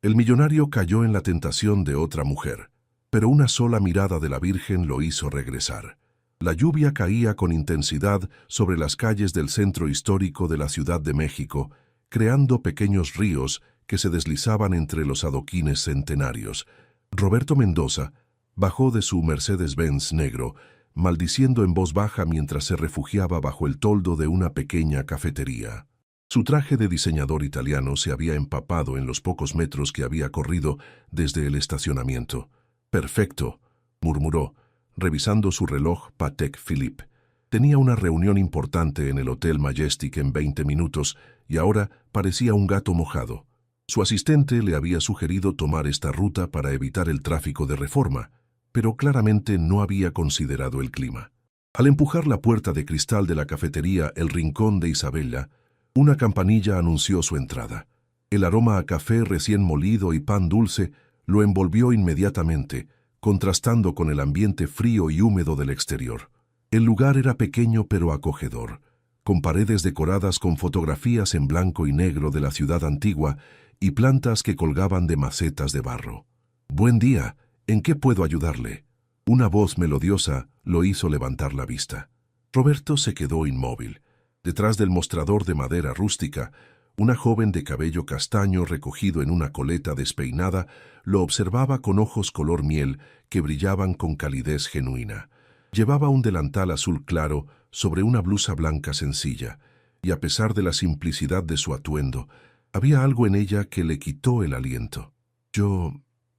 El millonario cayó en la tentación de otra mujer, pero una sola mirada de la Virgen lo hizo regresar. La lluvia caía con intensidad sobre las calles del centro histórico de la Ciudad de México, creando pequeños ríos que se deslizaban entre los adoquines centenarios. Roberto Mendoza bajó de su Mercedes-Benz negro, maldiciendo en voz baja mientras se refugiaba bajo el toldo de una pequeña cafetería. Su traje de diseñador italiano se había empapado en los pocos metros que había corrido desde el estacionamiento. «Perfecto», murmuró, revisando su reloj Patek Philippe. Tenía una reunión importante en el Hotel Majestic en 20 minutos y ahora parecía un gato mojado. Su asistente le había sugerido tomar esta ruta para evitar el tráfico de Reforma, pero claramente no había considerado el clima. Al empujar la puerta de cristal de la cafetería El Rincón de Isabella, una campanilla anunció su entrada. El aroma a café recién molido y pan dulce lo envolvió inmediatamente, contrastando con el ambiente frío y húmedo del exterior. El lugar era pequeño pero acogedor, con paredes decoradas con fotografías en blanco y negro de la ciudad antigua y plantas que colgaban de macetas de barro. «Buen día, ¿en qué puedo ayudarle?». Una voz melodiosa lo hizo levantar la vista. Roberto se quedó inmóvil. Detrás del mostrador de madera rústica, una joven de cabello castaño recogido en una coleta despeinada lo observaba con ojos color miel que brillaban con calidez genuina. Llevaba un delantal azul claro sobre una blusa blanca sencilla, y a pesar de la simplicidad de su atuendo, había algo en ella que le quitó el aliento.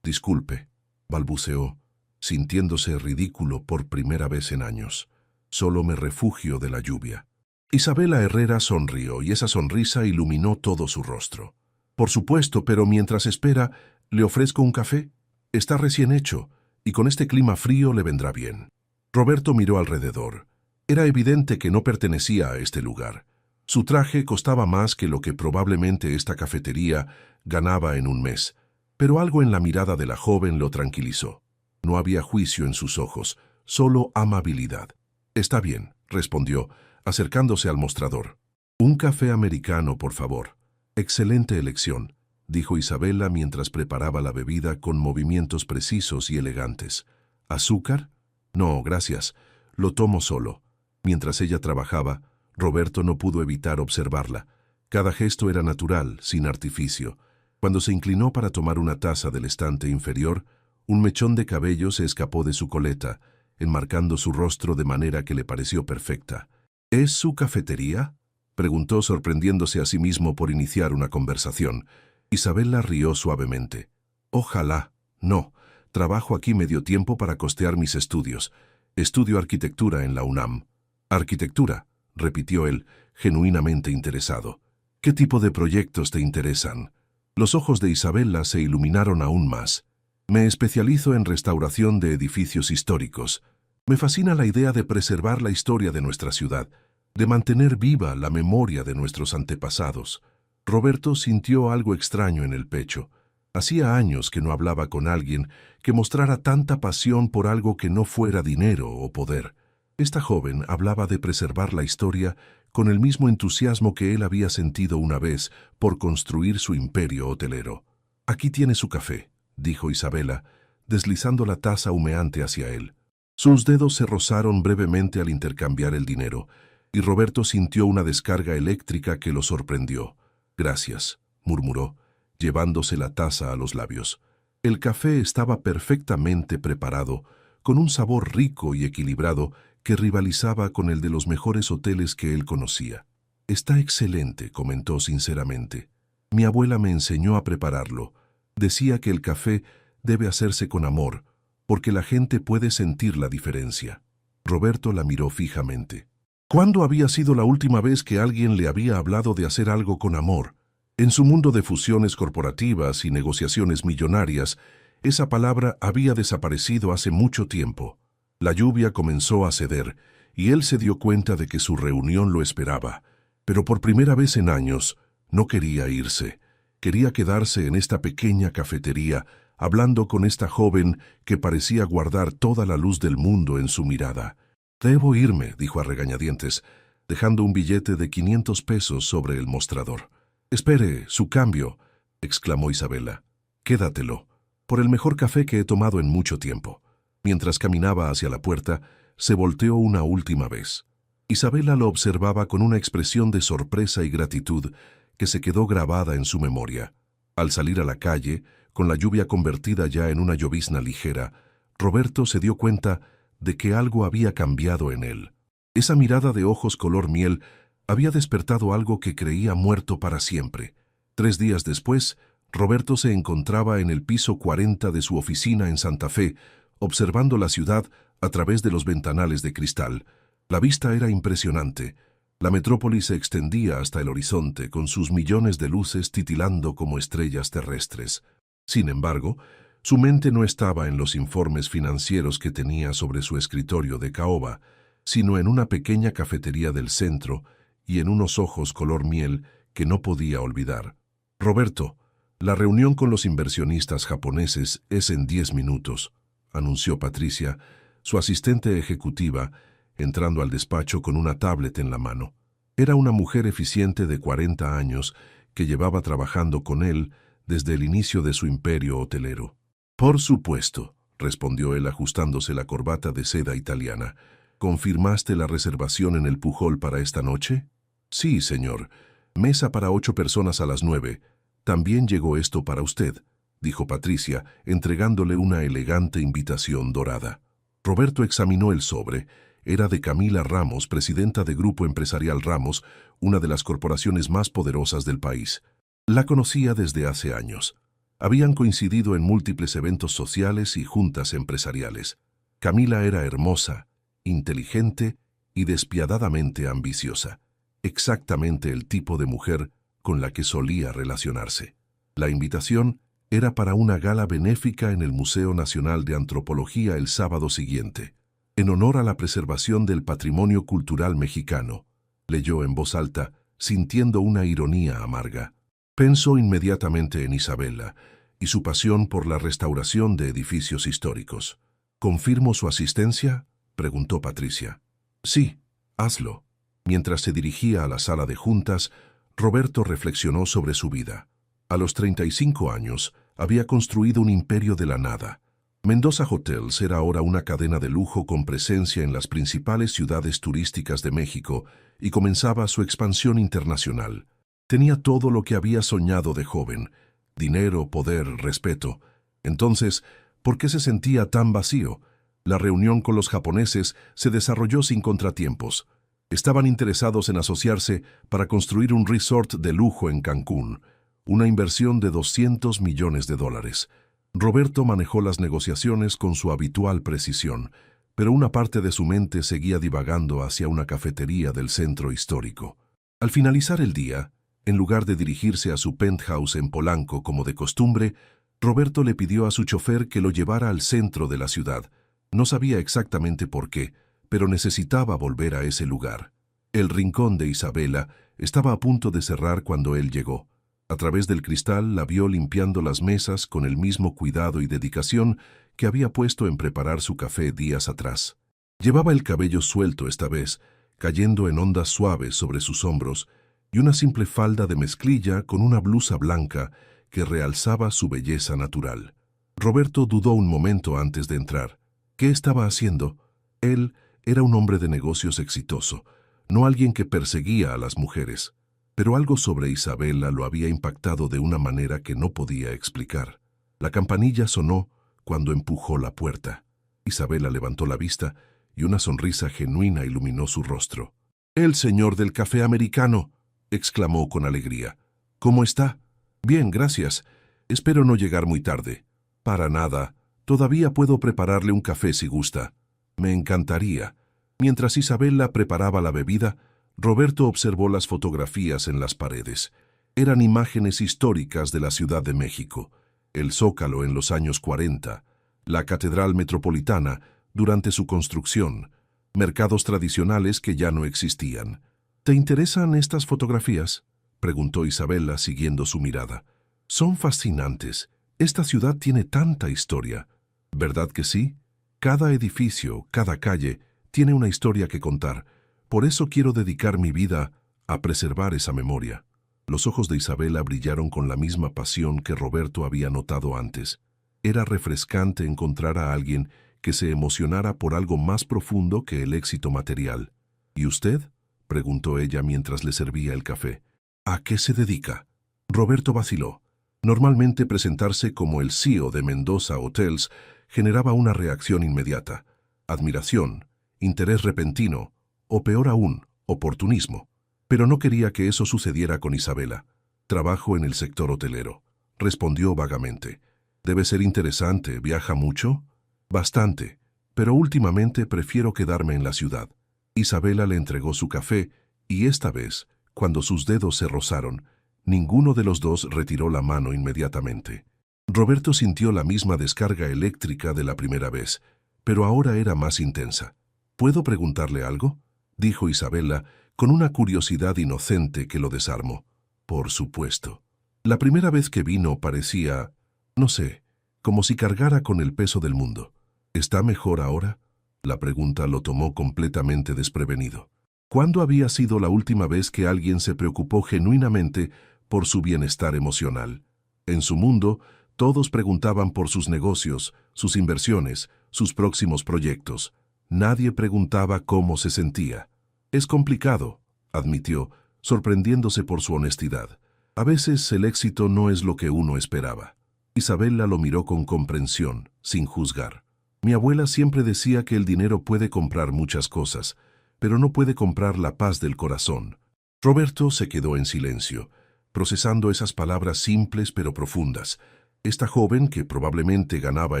«Disculpe», balbuceó, sintiéndose ridículo por primera vez en años. «Solo me refugio de la lluvia». Isabella Herrera sonrió y esa sonrisa iluminó todo su rostro. «Por supuesto, pero mientras espera, ¿le ofrezco un café? Está recién hecho, y con este clima frío le vendrá bien». Roberto miró alrededor. Era evidente que no pertenecía a este lugar. Su traje costaba más que lo que probablemente esta cafetería ganaba en un mes, pero algo en la mirada de la joven lo tranquilizó. No había juicio en sus ojos, solo amabilidad. «Está bien», respondió, acercándose al mostrador. «Un café americano, por favor». «Excelente elección», dijo Isabella mientras preparaba la bebida con movimientos precisos y elegantes. «¿Azúcar?» «No, gracias. Lo tomo solo». Mientras ella trabajaba, Roberto no pudo evitar observarla. Cada gesto era natural, sin artificio. Cuando se inclinó para tomar una taza del estante inferior, un mechón de cabello se escapó de su coleta, enmarcando su rostro de manera que le pareció perfecta. «¿Es su cafetería?», preguntó sorprendiéndose a sí mismo por iniciar una conversación. Isabella rió suavemente. «Ojalá. No. Trabajo aquí medio tiempo para costear mis estudios. Estudio arquitectura en la UNAM». «¿Arquitectura?», repitió él, genuinamente interesado. «¿Qué tipo de proyectos te interesan?». Los ojos de Isabella se iluminaron aún más. «Me especializo en restauración de edificios históricos. Me fascina la idea de preservar la historia de nuestra ciudad, de mantener viva la memoria de nuestros antepasados». Roberto sintió algo extraño en el pecho. Hacía años que no hablaba con alguien que mostrara tanta pasión por algo que no fuera dinero o poder. Esta joven hablaba de preservar la historia con el mismo entusiasmo que él había sentido una vez por construir su imperio hotelero. «Aquí tiene su café», dijo Isabella, deslizando la taza humeante hacia él. Sus dedos se rozaron brevemente al intercambiar el dinero, y Roberto sintió una descarga eléctrica que lo sorprendió. «Gracias», murmuró, llevándose la taza a los labios. El café estaba perfectamente preparado, con un sabor rico y equilibrado que rivalizaba con el de los mejores hoteles que él conocía. «Está excelente», comentó sinceramente. «Mi abuela me enseñó a prepararlo. Decía que el café debe hacerse con amor, porque la gente puede sentir la diferencia». Roberto la miró fijamente. ¿Cuándo había sido la última vez que alguien le había hablado de hacer algo con amor? En su mundo de fusiones corporativas y negociaciones millonarias, esa palabra había desaparecido hace mucho tiempo. La lluvia comenzó a ceder, y él se dio cuenta de que su reunión lo esperaba. Pero por primera vez en años, no quería irse. Quería quedarse en esta pequeña cafetería, hablando con esta joven que parecía guardar toda la luz del mundo en su mirada. «Debo irme», dijo a regañadientes, dejando un billete de 500 pesos sobre el mostrador. «Espere, su cambio», exclamó Isabella. Quédatelo, por el mejor café que he tomado en mucho tiempo. Mientras caminaba hacia la puerta, se volteó una última vez. Isabela lo observaba con una expresión de sorpresa y gratitud que se quedó grabada en su memoria. Al salir a la calle, con la lluvia convertida ya en una llovizna ligera, Roberto se dio cuenta de que algo había cambiado en él. Esa mirada de ojos color miel había despertado algo que creía muerto para siempre. 3 días después, Roberto se encontraba en el piso 40 de su oficina en Santa Fe, observando la ciudad a través de los ventanales de cristal. La vista era impresionante. La metrópoli se extendía hasta el horizonte, con sus millones de luces titilando como estrellas terrestres. Sin embargo, su mente no estaba en los informes financieros que tenía sobre su escritorio de caoba, sino en una pequeña cafetería del centro y en unos ojos color miel que no podía olvidar. «Roberto, la reunión con los inversionistas japoneses es en 10 minutos», anunció Patricia, su asistente ejecutiva, entrando al despacho con una tablet en la mano. Era una mujer eficiente de 40 años que llevaba trabajando con él desde el inicio de su imperio hotelero. «Por supuesto», respondió él ajustándose la corbata de seda italiana. «¿Confirmaste la reservación en el Pujol para esta noche?» «Sí, señor. Mesa para 8 personas a las 9. También llegó esto para usted», dijo Patricia, entregándole una elegante invitación dorada. Roberto examinó el sobre. Era de Camila Ramos, presidenta de Grupo Empresarial Ramos, una de las corporaciones más poderosas del país. La conocía desde hace años. Habían coincidido en múltiples eventos sociales y juntas empresariales. Camila era hermosa, inteligente y despiadadamente ambiciosa. Exactamente el tipo de mujer con la que solía relacionarse. La invitación era para una gala benéfica en el Museo Nacional de Antropología el sábado siguiente, en honor a la preservación del patrimonio cultural mexicano, leyó en voz alta, sintiendo una ironía amarga. Pensó inmediatamente en Isabela y su pasión por la restauración de edificios históricos. «¿Confirmo su asistencia?», preguntó Patricia. «Sí, hazlo». Mientras se dirigía a la sala de juntas, Roberto reflexionó sobre su vida. A los 35 años, había construido un imperio de la nada. Mendoza Hotels era ahora una cadena de lujo con presencia en las principales ciudades turísticas de México y comenzaba su expansión internacional. Tenía todo lo que había soñado de joven: dinero, poder, respeto. Entonces, ¿por qué se sentía tan vacío? La reunión con los japoneses se desarrolló sin contratiempos. Estaban interesados en asociarse para construir un resort de lujo en Cancún, una inversión de $200 millones. Roberto manejó las negociaciones con su habitual precisión, pero una parte de su mente seguía divagando hacia una cafetería del centro histórico. Al finalizar el día, en lugar de dirigirse a su penthouse en Polanco como de costumbre, Roberto le pidió a su chofer que lo llevara al centro de la ciudad. No sabía exactamente por qué, pero necesitaba volver a ese lugar. El rincón de Isabela estaba a punto de cerrar cuando él llegó. A través del cristal la vio limpiando las mesas con el mismo cuidado y dedicación que había puesto en preparar su café días atrás. Llevaba el cabello suelto esta vez, cayendo en ondas suaves sobre sus hombros, y una simple falda de mezclilla con una blusa blanca que realzaba su belleza natural. Roberto dudó un momento antes de entrar. ¿Qué estaba haciendo? Él era un hombre de negocios exitoso, no alguien que perseguía a las mujeres. Pero algo sobre Isabela lo había impactado de una manera que no podía explicar. La campanilla sonó cuando empujó la puerta. Isabela levantó la vista y una sonrisa genuina iluminó su rostro. «El señor del café americano», exclamó con alegría. «¿Cómo está?» «Bien, gracias. Espero no llegar muy tarde». «Para nada. Todavía puedo prepararle un café si gusta». «Me encantaría». Mientras Isabela preparaba la bebida, Roberto observó las fotografías en las paredes. Eran imágenes históricas de la Ciudad de México, el Zócalo en los años 40, la Catedral Metropolitana durante su construcción, mercados tradicionales que ya no existían. «¿Te interesan estas fotografías?», preguntó Isabela siguiendo su mirada. «Son fascinantes. Esta ciudad tiene tanta historia». «¿Verdad que sí? Cada edificio, cada calle, tiene una historia que contar. Por eso quiero dedicar mi vida a preservar esa memoria». Los ojos de Isabela brillaron con la misma pasión que Roberto había notado antes. Era refrescante encontrar a alguien que se emocionara por algo más profundo que el éxito material. ¿Y usted?, preguntó ella mientras le servía el café. ¿A qué se dedica? Roberto vaciló. Normalmente presentarse como el CEO de Mendoza Hotels generaba una reacción inmediata: admiración, interés repentino, o peor aún, oportunismo. Pero no quería que eso sucediera con Isabela. Trabajo en el sector hotelero, respondió vagamente. Debe ser interesante. ¿Viaja mucho? Bastante, pero últimamente prefiero quedarme en la ciudad. Isabela le entregó su café y esta vez, cuando sus dedos se rozaron, ninguno de los dos retiró la mano inmediatamente. Roberto sintió la misma descarga eléctrica de la primera vez, pero ahora era más intensa. ¿Puedo preguntarle algo?, dijo Isabela, con una curiosidad inocente que lo desarmó. Por supuesto. La primera vez que vino parecía, no sé, como si cargara con el peso del mundo. ¿Está mejor ahora? La pregunta lo tomó completamente desprevenido. ¿Cuándo había sido la última vez que alguien se preocupó genuinamente por su bienestar emocional? En su mundo, todos preguntaban por sus negocios, sus inversiones, sus próximos proyectos. Nadie preguntaba cómo se sentía. Es complicado, admitió, sorprendiéndose por su honestidad. A veces el éxito no es lo que uno esperaba. Isabela lo miró con comprensión, sin juzgar. Mi abuela siempre decía que el dinero puede comprar muchas cosas, pero no puede comprar la paz del corazón. Roberto se quedó en silencio, procesando esas palabras simples pero profundas. Esta joven, que probablemente ganaba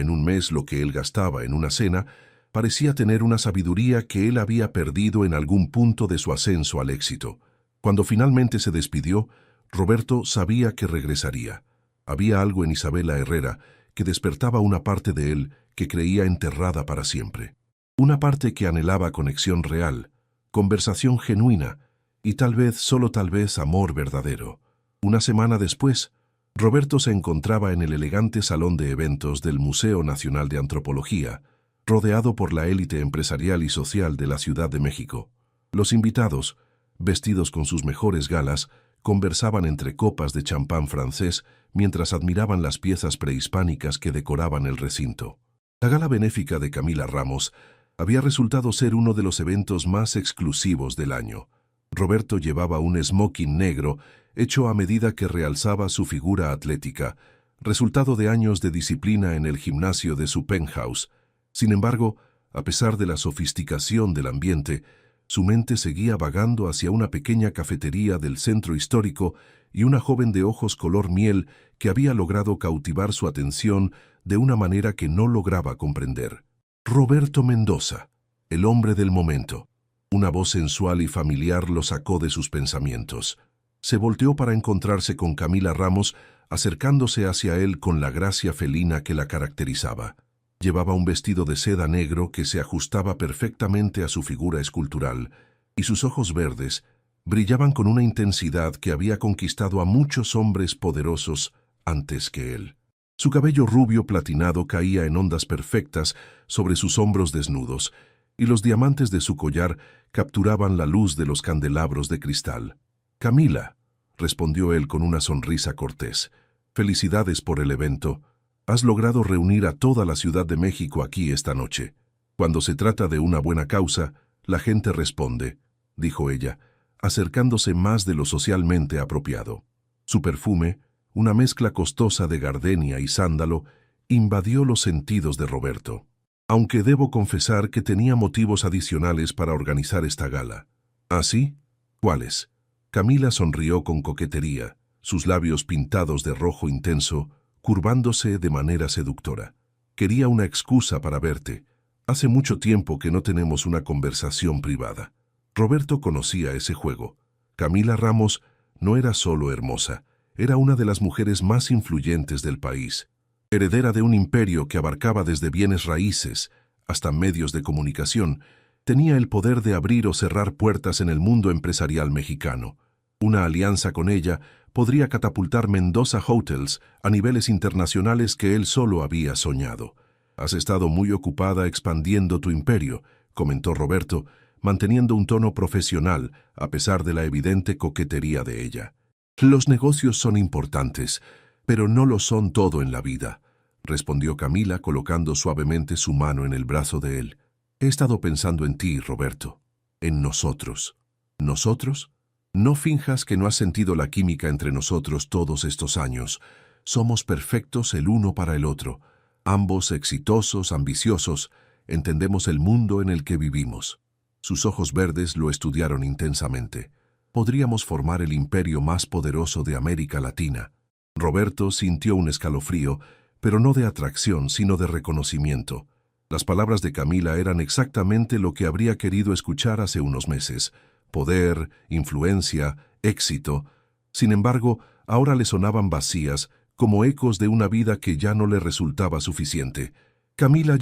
en un mes lo que él gastaba en una cena, parecía tener una sabiduría que él había perdido en algún punto de su ascenso al éxito. Cuando finalmente se despidió, Roberto sabía que regresaría. Había algo en Isabela Herrera que despertaba una parte de él que creía enterrada para siempre. Una parte que anhelaba conexión real, conversación genuina y tal vez, solo tal vez, amor verdadero. Una semana después, Roberto se encontraba en el elegante salón de eventos del Museo Nacional de Antropología, rodeado por la élite empresarial y social de la Ciudad de México. Los invitados, vestidos con sus mejores galas, conversaban entre copas de champán francés mientras admiraban las piezas prehispánicas que decoraban el recinto. La gala benéfica de Camila Ramos había resultado ser uno de los eventos más exclusivos del año. Roberto llevaba un smoking negro hecho a medida que realzaba su figura atlética, resultado de años de disciplina en el gimnasio de su penthouse. Sin embargo, a pesar de la sofisticación del ambiente, su mente seguía vagando hacia una pequeña cafetería del centro histórico y una joven de ojos color miel que había logrado cautivar su atención de una manera que no lograba comprender. Roberto Mendoza, el hombre del momento. Una voz sensual y familiar lo sacó de sus pensamientos. Se volteó para encontrarse con Camila Ramos, acercándose hacia él con la gracia felina que la caracterizaba. Llevaba un vestido de seda negro que se ajustaba perfectamente a su figura escultural, y sus ojos verdes brillaban con una intensidad que había conquistado a muchos hombres poderosos antes que él. Su cabello rubio platinado caía en ondas perfectas sobre sus hombros desnudos, y los diamantes de su collar capturaban la luz de los candelabros de cristal. «Camila», respondió él con una sonrisa cortés, «felicidades por el evento. Has logrado reunir a toda la Ciudad de México aquí esta noche. Cuando se trata de una buena causa, la gente responde», dijo ella, acercándose más de lo socialmente apropiado. Su perfume, una mezcla costosa de gardenia y sándalo, invadió los sentidos de Roberto. Aunque debo confesar que tenía motivos adicionales para organizar esta gala. ¿Ah, sí? ¿Cuáles? Camila sonrió con coquetería, sus labios pintados de rojo intenso, curvándose de manera seductora. Quería una excusa para verte. Hace mucho tiempo que no tenemos una conversación privada. Roberto conocía ese juego. Camila Ramos no era solo hermosa, era una de las mujeres más influyentes del país. Heredera de un imperio que abarcaba desde bienes raíces hasta medios de comunicación, tenía el poder de abrir o cerrar puertas en el mundo empresarial mexicano. Una alianza con ella podría catapultar Mendoza Hotels a niveles internacionales que él solo había soñado. «Has estado muy ocupada expandiendo tu imperio», comentó Roberto, manteniendo un tono profesional a pesar de la evidente coquetería de ella. Los negocios son importantes, pero no lo son todo en la vida, respondió Camila colocando suavemente su mano en el brazo de él. He estado pensando en ti, Roberto, en nosotros. ¿Nosotros? No finjas que no has sentido la química entre nosotros todos estos años. Somos perfectos el uno para el otro, ambos exitosos, ambiciosos, entendemos el mundo en el que vivimos. Sus ojos verdes lo estudiaron intensamente. Podríamos formar el imperio más poderoso de América Latina. Roberto sintió un escalofrío, pero no de atracción, sino de reconocimiento. Las palabras de Camila eran exactamente lo que habría querido escuchar hace unos meses. Poder, influencia, éxito. Sin embargo, ahora le sonaban vacías, como ecos de una vida que ya no le resultaba suficiente. Camila,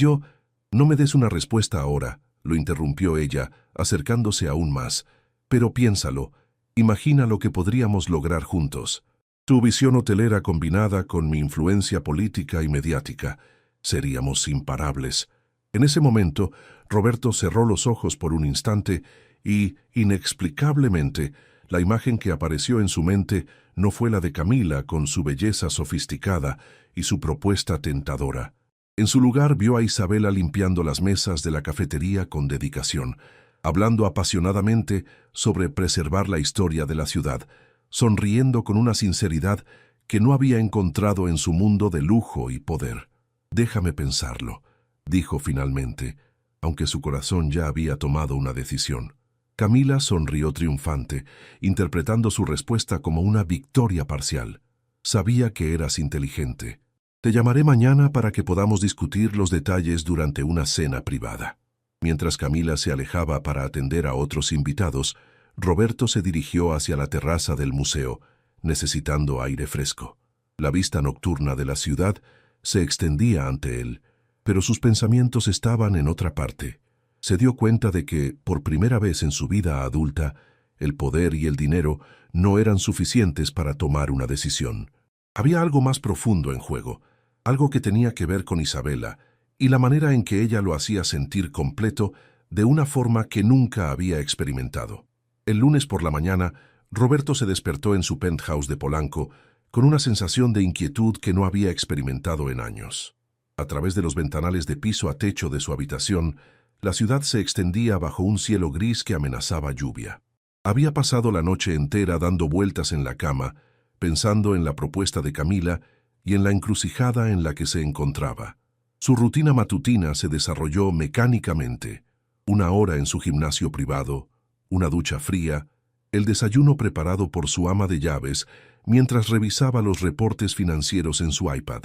no me des una respuesta ahora, lo interrumpió ella, acercándose aún más. Pero piénsalo, imagina lo que podríamos lograr juntos. Tu visión hotelera combinada con mi influencia política y mediática. Seríamos imparables. En ese momento, Roberto cerró los ojos por un instante y, inexplicablemente, la imagen que apareció en su mente no fue la de Camila con su belleza sofisticada y su propuesta tentadora. En su lugar vio a Isabela limpiando las mesas de la cafetería con dedicación, hablando apasionadamente sobre preservar la historia de la ciudad, sonriendo con una sinceridad que no había encontrado en su mundo de lujo y poder. «Déjame pensarlo», dijo finalmente, aunque su corazón ya había tomado una decisión. Camila sonrió triunfante, interpretando su respuesta como una victoria parcial. «Sabía que eras inteligente. Te llamaré mañana para que podamos discutir los detalles durante una cena privada». Mientras Camila se alejaba para atender a otros invitados, Roberto se dirigió hacia la terraza del museo, necesitando aire fresco. La vista nocturna de la ciudad se extendía ante él, pero sus pensamientos estaban en otra parte. Se dio cuenta de que, por primera vez en su vida adulta, el poder y el dinero no eran suficientes para tomar una decisión. Había algo más profundo en juego, algo que tenía que ver con Isabela, y la manera en que ella lo hacía sentir completo de una forma que nunca había experimentado. El lunes por la mañana, Roberto se despertó en su penthouse de Polanco con una sensación de inquietud que no había experimentado en años. A través de los ventanales de piso a techo de su habitación, la ciudad se extendía bajo un cielo gris que amenazaba lluvia. Había pasado la noche entera dando vueltas en la cama, pensando en la propuesta de Camila y en la encrucijada en la que se encontraba. Su rutina matutina se desarrolló mecánicamente. 1 hora en su gimnasio privado, una ducha fría, el desayuno preparado por su ama de llaves mientras revisaba los reportes financieros en su iPad.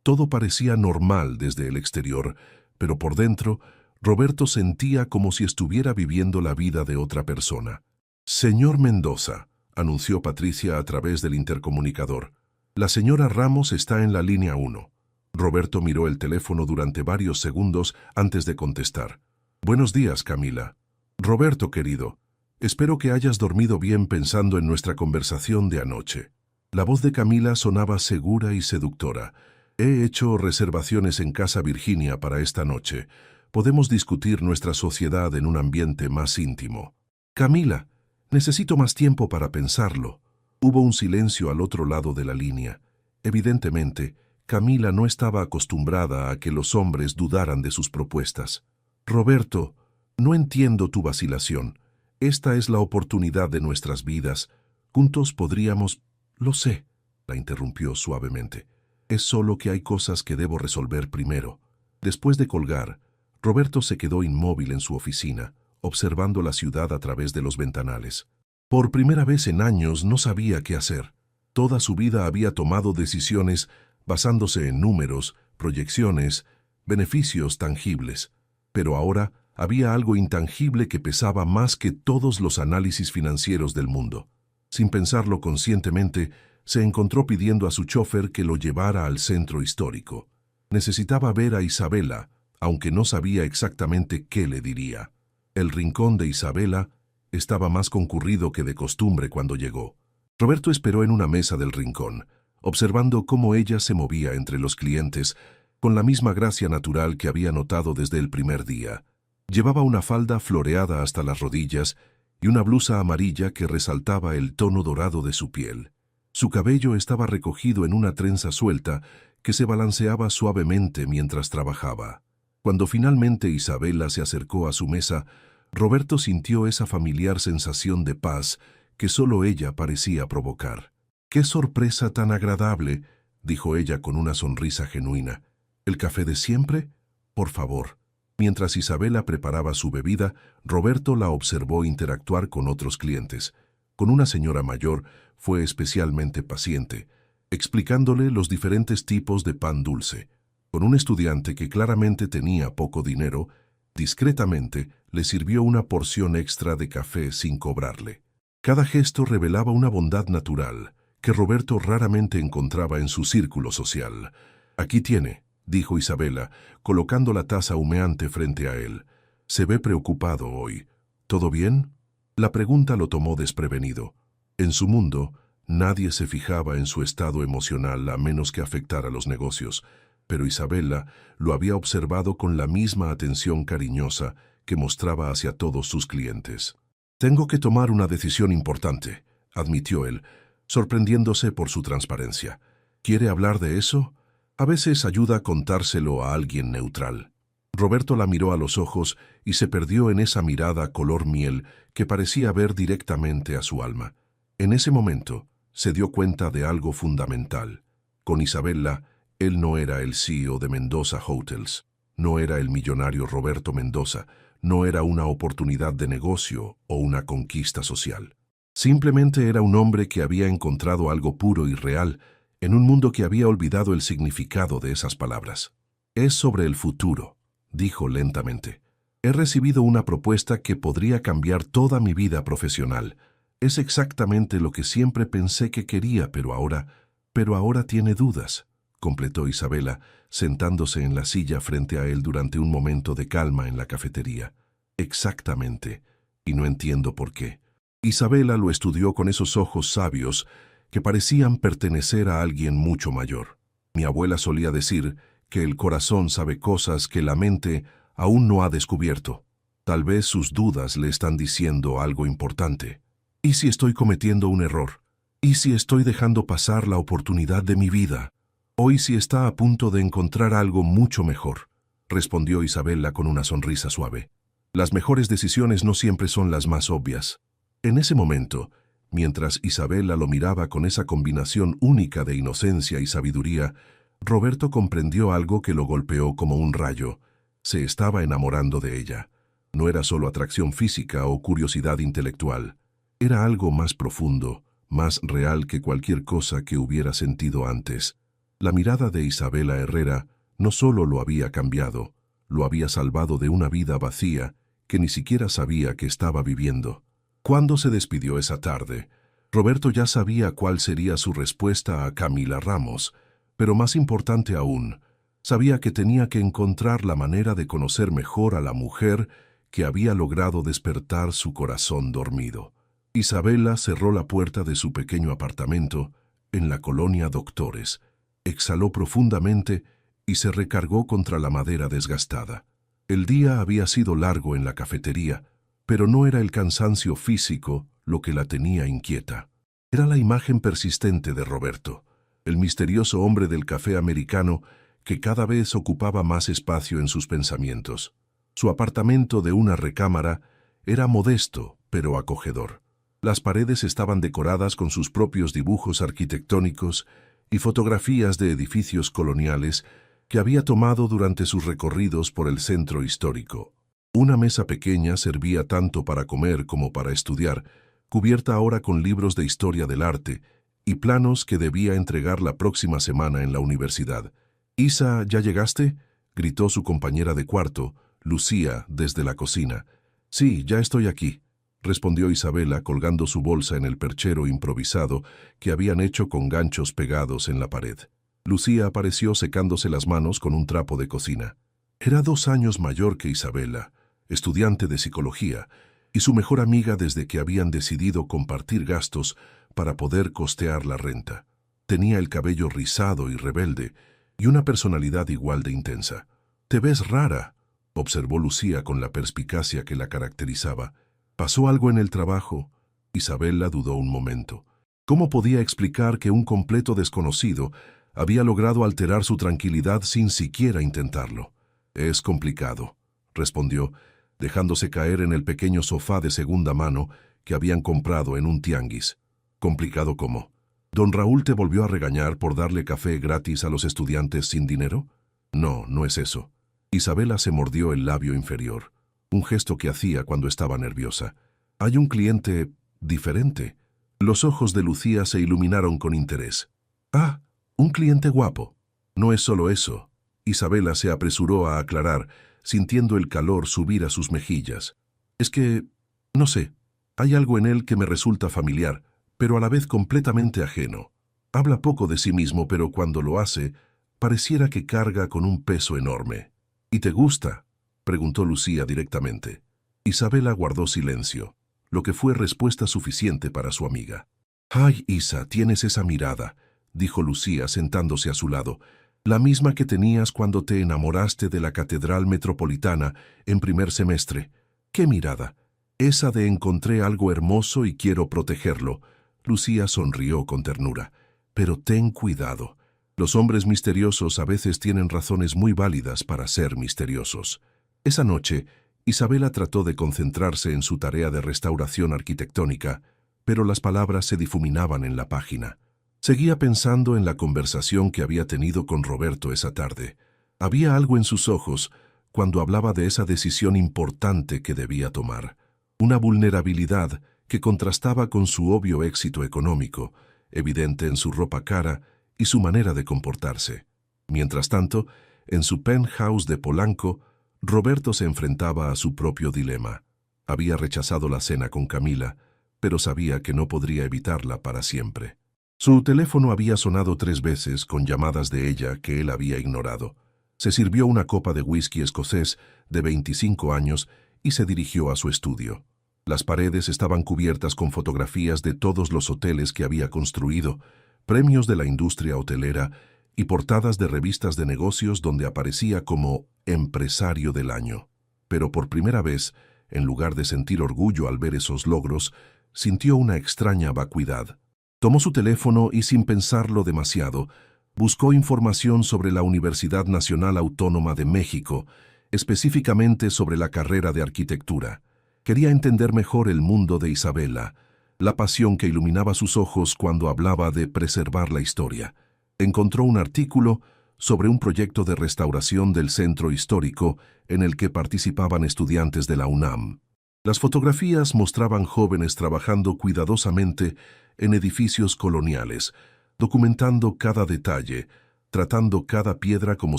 Todo parecía normal desde el exterior, pero por dentro, Roberto sentía como si estuviera viviendo la vida de otra persona. «Señor Mendoza», anunció Patricia a través del intercomunicador. «La señora Ramos está en la línea 1». Roberto miró el teléfono durante varios segundos antes de contestar. «Buenos días, Camila». «Roberto, querido, espero que hayas dormido bien pensando en nuestra conversación de anoche». La voz de Camila sonaba segura y seductora. «He hecho reservaciones en Casa Virginia para esta noche. Podemos discutir nuestra sociedad en un ambiente más íntimo». «Camila, necesito más tiempo para pensarlo». Hubo un silencio al otro lado de la línea. Evidentemente, Camila no estaba acostumbrada a que los hombres dudaran de sus propuestas. «Roberto, no entiendo tu vacilación. Esta es la oportunidad de nuestras vidas. Juntos podríamos...» «Lo sé», la interrumpió suavemente. «Es solo que hay cosas que debo resolver primero». Después de colgar, Roberto se quedó inmóvil en su oficina, observando la ciudad a través de los ventanales. Por primera vez en años no sabía qué hacer. Toda su vida había tomado decisiones basándose en números, proyecciones, beneficios tangibles. Pero ahora había algo intangible que pesaba más que todos los análisis financieros del mundo. Sin pensarlo conscientemente, se encontró pidiendo a su chofer que lo llevara al centro histórico. Necesitaba ver a Isabela, aunque no sabía exactamente qué le diría. El rincón de Isabela estaba más concurrido que de costumbre cuando llegó. Roberto esperó en una mesa del rincón, observando cómo ella se movía entre los clientes, con la misma gracia natural que había notado desde el primer día. Llevaba una falda floreada hasta las rodillas y una blusa amarilla que resaltaba el tono dorado de su piel. Su cabello estaba recogido en una trenza suelta que se balanceaba suavemente mientras trabajaba. Cuando finalmente Isabela se acercó a su mesa, Roberto sintió esa familiar sensación de paz que solo ella parecía provocar. «¡Qué sorpresa tan agradable!», dijo ella con una sonrisa genuina. «¿El café de siempre? Por favor». Mientras Isabela preparaba su bebida, Roberto la observó interactuar con otros clientes. Con una señora mayor fue especialmente paciente, explicándole los diferentes tipos de pan dulce. Con un estudiante que claramente tenía poco dinero, discretamente le sirvió una porción extra de café sin cobrarle. Cada gesto revelaba una bondad natural que Roberto raramente encontraba en su círculo social. «Aquí tiene», dijo Isabela, colocando la taza humeante frente a él. «Se ve preocupado hoy. ¿Todo bien?». La pregunta lo tomó desprevenido. En su mundo, nadie se fijaba en su estado emocional a menos que afectara los negocios, pero Isabela lo había observado con la misma atención cariñosa que mostraba hacia todos sus clientes. «Tengo que tomar una decisión importante», admitió él, sorprendiéndose por su transparencia. «¿Quiere hablar de eso? A veces ayuda a contárselo a alguien neutral». Roberto la miró a los ojos y se perdió en esa mirada color miel que parecía ver directamente a su alma. En ese momento, se dio cuenta de algo fundamental. Con Isabela, él no era el CEO de Mendoza Hotels, no era el millonario Roberto Mendoza, no era una oportunidad de negocio o una conquista social. Simplemente era un hombre que había encontrado algo puro y real en un mundo que había olvidado el significado de esas palabras. «Es sobre el futuro», dijo lentamente. «He recibido una propuesta que podría cambiar toda mi vida profesional. Es exactamente lo que siempre pensé que quería, pero ahora tiene dudas», completó Isabela, sentándose en la silla frente a él durante un momento de calma en la cafetería. «Exactamente, y no entiendo por qué». Isabela lo estudió con esos ojos sabios que parecían pertenecer a alguien mucho mayor. «Mi abuela solía decir que el corazón sabe cosas que la mente aún no ha descubierto. Tal vez sus dudas le están diciendo algo importante. ¿Y si estoy cometiendo un error? ¿Y si estoy dejando pasar la oportunidad de mi vida? ¿O y si está a punto de encontrar algo mucho mejor?», respondió Isabela con una sonrisa suave. «Las mejores decisiones no siempre son las más obvias». En ese momento, mientras Isabela lo miraba con esa combinación única de inocencia y sabiduría, Roberto comprendió algo que lo golpeó como un rayo. Se estaba enamorando de ella. No era solo atracción física o curiosidad intelectual. Era algo más profundo, más real que cualquier cosa que hubiera sentido antes. La mirada de Isabela Herrera no solo lo había cambiado, lo había salvado de una vida vacía que ni siquiera sabía que estaba viviendo. Cuando se despidió esa tarde, Roberto ya sabía cuál sería su respuesta a Camila Ramos, pero más importante aún, sabía que tenía que encontrar la manera de conocer mejor a la mujer que había logrado despertar su corazón dormido. Isabela cerró la puerta de su pequeño apartamento en la colonia Doctores, exhaló profundamente y se recargó contra la madera desgastada. El día había sido largo en la cafetería, pero no era el cansancio físico lo que la tenía inquieta. Era la imagen persistente de Roberto, el misterioso hombre del café americano que cada vez ocupaba más espacio en sus pensamientos. Su apartamento de una recámara era modesto, pero acogedor. Las paredes estaban decoradas con sus propios dibujos arquitectónicos y fotografías de edificios coloniales que había tomado durante sus recorridos por el centro histórico. Una mesa pequeña servía tanto para comer como para estudiar, cubierta ahora con libros de historia del arte y planos que debía entregar la próxima semana en la universidad. «Isa, ¿ya llegaste?», gritó su compañera de cuarto, Lucía, desde la cocina. «Sí, ya estoy aquí», respondió Isabela colgando su bolsa en el perchero improvisado que habían hecho con ganchos pegados en la pared. Lucía apareció secándose las manos con un trapo de cocina. Era 2 años mayor que Isabela, estudiante de psicología, y su mejor amiga desde que habían decidido compartir gastos para poder costear la renta. Tenía el cabello rizado y rebelde, y una personalidad igual de intensa. «Te ves rara», observó Lucía con la perspicacia que la caracterizaba. «¿Pasó algo en el trabajo?». Isabela dudó un momento. ¿Cómo podía explicar que un completo desconocido había logrado alterar su tranquilidad sin siquiera intentarlo? Es complicado, respondió, dejándose caer en el pequeño sofá de segunda mano que habían comprado en un tianguis. ¿Complicado cómo? ¿Don Raúl te volvió a regañar por darle café gratis a los estudiantes sin dinero? No, no es eso. Isabela se mordió el labio inferior, un gesto que hacía cuando estaba nerviosa. Hay un cliente diferente. Los ojos de Lucía se iluminaron con interés. Ah, un cliente guapo. No es solo eso. Isabela se apresuró a aclarar, sintiendo el calor subir a sus mejillas. Es que, no sé, hay algo en él que me resulta familiar, pero a la vez completamente ajeno. Habla poco de sí mismo, pero cuando lo hace, pareciera que carga con un peso enorme. ¿Y te gusta?, preguntó Lucía directamente. Isabela guardó silencio, lo que fue respuesta suficiente para su amiga. «Ay, Isa, tienes esa mirada», dijo Lucía sentándose a su lado, «la misma que tenías cuando te enamoraste de la Catedral Metropolitana en primer semestre. ¿Qué mirada? Esa de encontré algo hermoso y quiero protegerlo». Lucía sonrió con ternura. «Pero ten cuidado. Los hombres misteriosos a veces tienen razones muy válidas para ser misteriosos». Esa noche, Isabela trató de concentrarse en su tarea de restauración arquitectónica, pero las palabras se difuminaban en la página. Seguía pensando en la conversación que había tenido con Roberto esa tarde. Había algo en sus ojos cuando hablaba de esa decisión importante que debía tomar. Una vulnerabilidad que contrastaba con su obvio éxito económico, evidente en su ropa cara y su manera de comportarse. Mientras tanto, en su penthouse de Polanco, Roberto se enfrentaba a su propio dilema. Había rechazado la cena con Camila, pero sabía que no podría evitarla para siempre. Su teléfono había sonado 3 veces con llamadas de ella que él había ignorado. Se sirvió una copa de whisky escocés de 25 años y se dirigió a su estudio. Las paredes estaban cubiertas con fotografías de todos los hoteles que había construido, premios de la industria hotelera y portadas de revistas de negocios donde aparecía como empresario del año. Pero por primera vez, en lugar de sentir orgullo al ver esos logros, sintió una extraña vacuidad. Tomó su teléfono y, sin pensarlo demasiado, buscó información sobre la Universidad Nacional Autónoma de México, específicamente sobre la carrera de arquitectura. Quería entender mejor el mundo de Isabela, la pasión que iluminaba sus ojos cuando hablaba de preservar la historia. Encontró un artículo sobre un proyecto de restauración del centro histórico en el que participaban estudiantes de la UNAM. Las fotografías mostraban jóvenes trabajando cuidadosamente en edificios coloniales, documentando cada detalle, tratando cada piedra como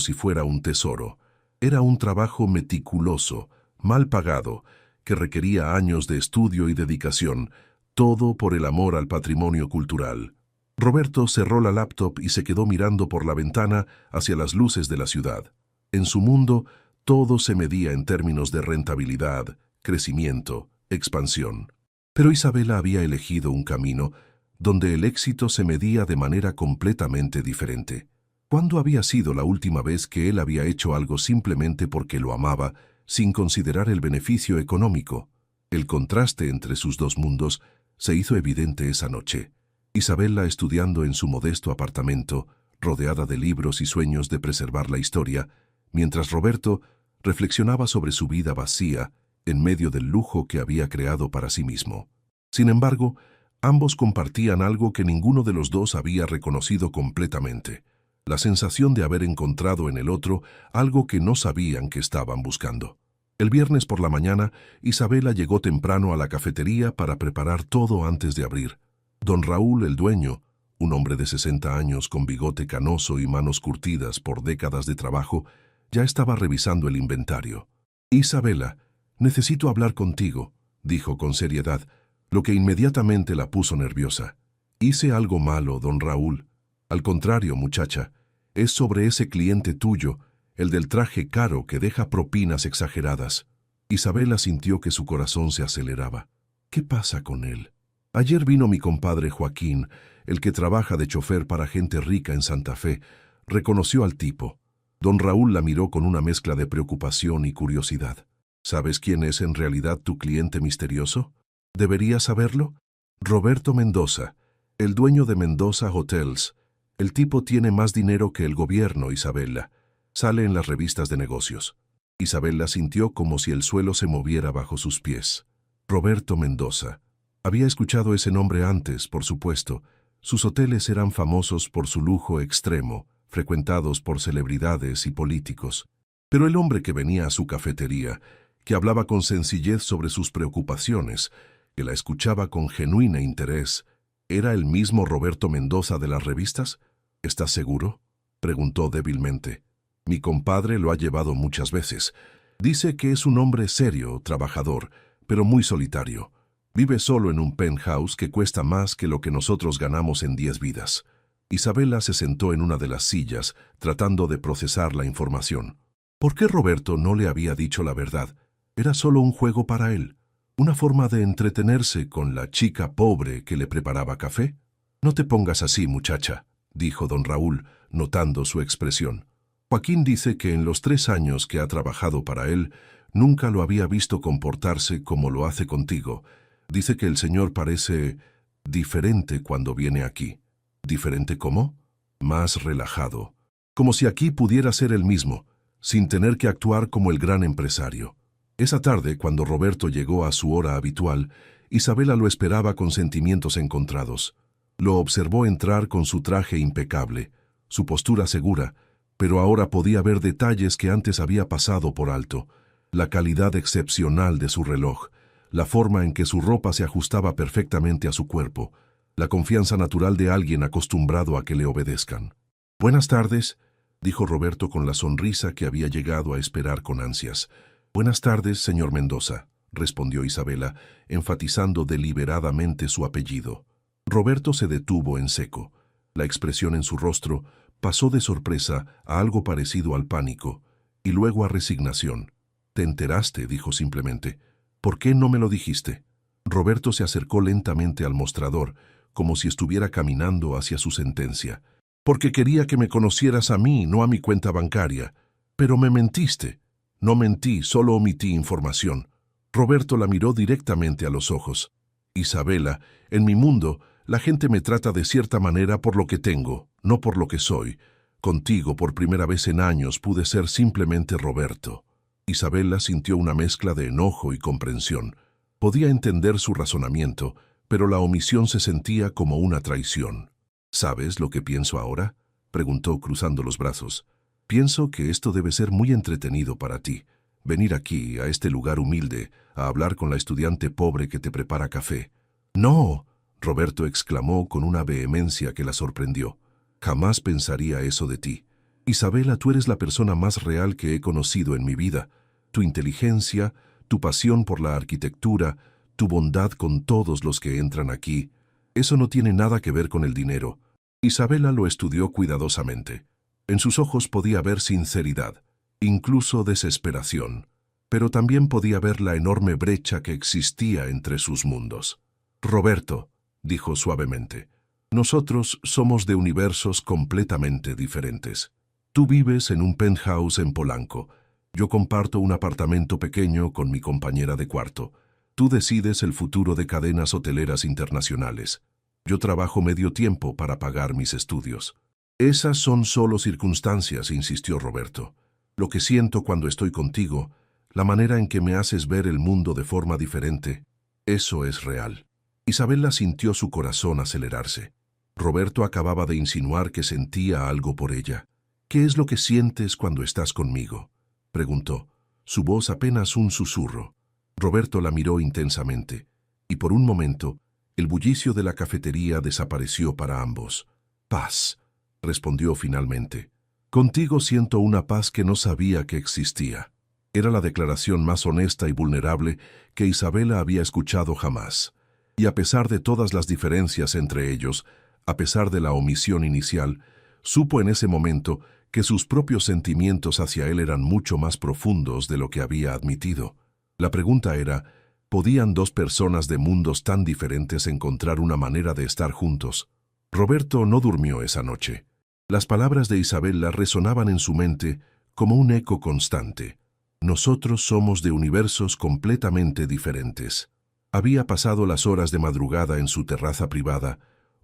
si fuera un tesoro. Era un trabajo meticuloso, mal pagado, que requería años de estudio y dedicación, todo por el amor al patrimonio cultural. Roberto cerró la laptop y se quedó mirando por la ventana hacia las luces de la ciudad. En su mundo, todo se medía en términos de rentabilidad, crecimiento, expansión. Pero Isabela había elegido un camino donde el éxito se medía de manera completamente diferente. ¿Cuándo había sido la última vez que él había hecho algo simplemente porque lo amaba, sin considerar el beneficio económico? El contraste entre sus dos mundos se hizo evidente esa noche. Isabela estudiando en su modesto apartamento, rodeada de libros y sueños de preservar la historia, mientras Roberto reflexionaba sobre su vida vacía en medio del lujo que había creado para sí mismo. Sin embargo, ambos compartían algo que ninguno de los dos había reconocido completamente: la sensación de haber encontrado en el otro algo que no sabían que estaban buscando. El viernes por la mañana, Isabela llegó temprano a la cafetería para preparar todo antes de abrir. Don Raúl, el dueño, un hombre de 60 años con bigote canoso y manos curtidas por décadas de trabajo, ya estaba revisando el inventario. «Isabela, necesito hablar contigo», dijo con seriedad, lo que inmediatamente la puso nerviosa. «¿Hice algo malo, don Raúl?» «Al contrario, muchacha, es sobre ese cliente tuyo, el del traje caro que deja propinas exageradas». Isabela sintió que su corazón se aceleraba. «¿Qué pasa con él?» «Ayer vino mi compadre Joaquín, el que trabaja de chofer para gente rica en Santa Fe. Reconoció al tipo». Don Raúl la miró con una mezcla de preocupación y curiosidad. «¿Sabes quién es en realidad tu cliente misterioso? ¿Deberías saberlo? Roberto Mendoza, El dueño de Mendoza Hotels. El tipo tiene más dinero que el gobierno, Isabella. Sale en las revistas de negocios. Isabella sintió como si el suelo se moviera bajo sus pies. Roberto Mendoza. Había escuchado ese nombre antes, por supuesto. Sus hoteles eran famosos por su lujo extremo, frecuentados por celebridades y políticos. Pero el hombre que venía a su cafetería, que hablaba con sencillez sobre sus preocupaciones, que la escuchaba con genuino interés, ¿era el mismo Roberto Mendoza de las revistas? ¿Estás seguro?, preguntó débilmente. Mi compadre lo ha llevado muchas veces. Dice que es un hombre serio, trabajador, pero muy solitario. Vive solo en un penthouse que cuesta más que lo que nosotros ganamos en 10 vidas. Isabella se sentó en una de las sillas, tratando de procesar la información. ¿Por qué Roberto no le había dicho la verdad? Era solo un juego para él, una forma de entretenerse con la chica pobre que le preparaba café. No te pongas así, muchacha, dijo don Raúl, notando su expresión. Joaquín dice que en los 3 años que ha trabajado para él, nunca lo había visto comportarse como lo hace contigo. Dice que el señor parece diferente cuando viene aquí. ¿Diferente cómo? Más relajado. Como si aquí pudiera ser el mismo, sin tener que actuar como el gran empresario. Esa tarde, cuando Roberto llegó a su hora habitual, Isabella lo esperaba con sentimientos encontrados. Lo observó entrar con su traje impecable, su postura segura, pero ahora podía ver detalles que antes había pasado por alto. La calidad excepcional de su reloj, la forma en que su ropa se ajustaba perfectamente a su cuerpo, la confianza natural de alguien acostumbrado a que le obedezcan. «Buenas tardes», dijo Roberto con la sonrisa que había llegado a esperar con ansias. «Buenas tardes, señor Mendoza», respondió Isabella, enfatizando deliberadamente su apellido. Roberto se detuvo en seco. La expresión en su rostro pasó de sorpresa a algo parecido al pánico, y luego a resignación. «¿Te enteraste?», dijo simplemente. «¿Por qué no me lo dijiste?». Roberto se acercó lentamente al mostrador, como si estuviera caminando hacia su sentencia. «Porque quería que me conocieras a mí, no a mi cuenta bancaria. Pero me mentiste». «No mentí, solo omití información». Roberto la miró directamente a los ojos. «Isabella, en mi mundo, la gente me trata de cierta manera por lo que tengo, no por lo que soy. Contigo, por primera vez en años, pude ser simplemente Roberto». Isabella sintió una mezcla de enojo y comprensión. Podía entender su razonamiento, pero la omisión se sentía como una traición. «¿Sabes lo que pienso ahora?», preguntó cruzando los brazos. «Pienso que esto debe ser muy entretenido para ti. Venir aquí, a este lugar humilde, a hablar con la estudiante pobre que te prepara café». «No», Roberto exclamó con una vehemencia que la sorprendió. «Jamás pensaría eso de ti. Isabella, tú eres la persona más real que he conocido en mi vida. Tu inteligencia, tu pasión por la arquitectura, tu bondad con todos los que entran aquí. Eso no tiene nada que ver con el dinero». Isabella lo estudió cuidadosamente. En sus ojos podía ver sinceridad, incluso desesperación, pero también podía ver la enorme brecha que existía entre sus mundos. «Roberto», dijo suavemente, «nosotros somos de universos completamente diferentes. Tú vives en un penthouse en Polanco. Yo comparto un apartamento pequeño con mi compañera de cuarto. Tú decides el futuro de cadenas hoteleras internacionales. Yo trabajo medio tiempo para pagar mis estudios». «Esas son solo circunstancias», insistió Roberto. «Lo que siento cuando estoy contigo, la manera en que me haces ver el mundo de forma diferente, eso es real». Isabella sintió su corazón acelerarse. Roberto acababa de insinuar que sentía algo por ella. «¿Qué es lo que sientes cuando estás conmigo?», preguntó, su voz apenas un susurro. Roberto la miró intensamente, y por un momento, el bullicio de la cafetería desapareció para ambos. «Paz», respondió finalmente. «Contigo siento una paz que no sabía que existía». Era la declaración más honesta y vulnerable que Isabella había escuchado jamás. Y a pesar de todas las diferencias entre ellos, a pesar de la omisión inicial, supo en ese momento que sus propios sentimientos hacia él eran mucho más profundos de lo que había admitido. La pregunta era, ¿podían 2 personas de mundos tan diferentes encontrar una manera de estar juntos? Roberto no durmió esa noche. Las palabras de Isabella resonaban en su mente como un eco constante. «Nosotros somos de universos completamente diferentes». Había pasado las horas de madrugada en su terraza privada,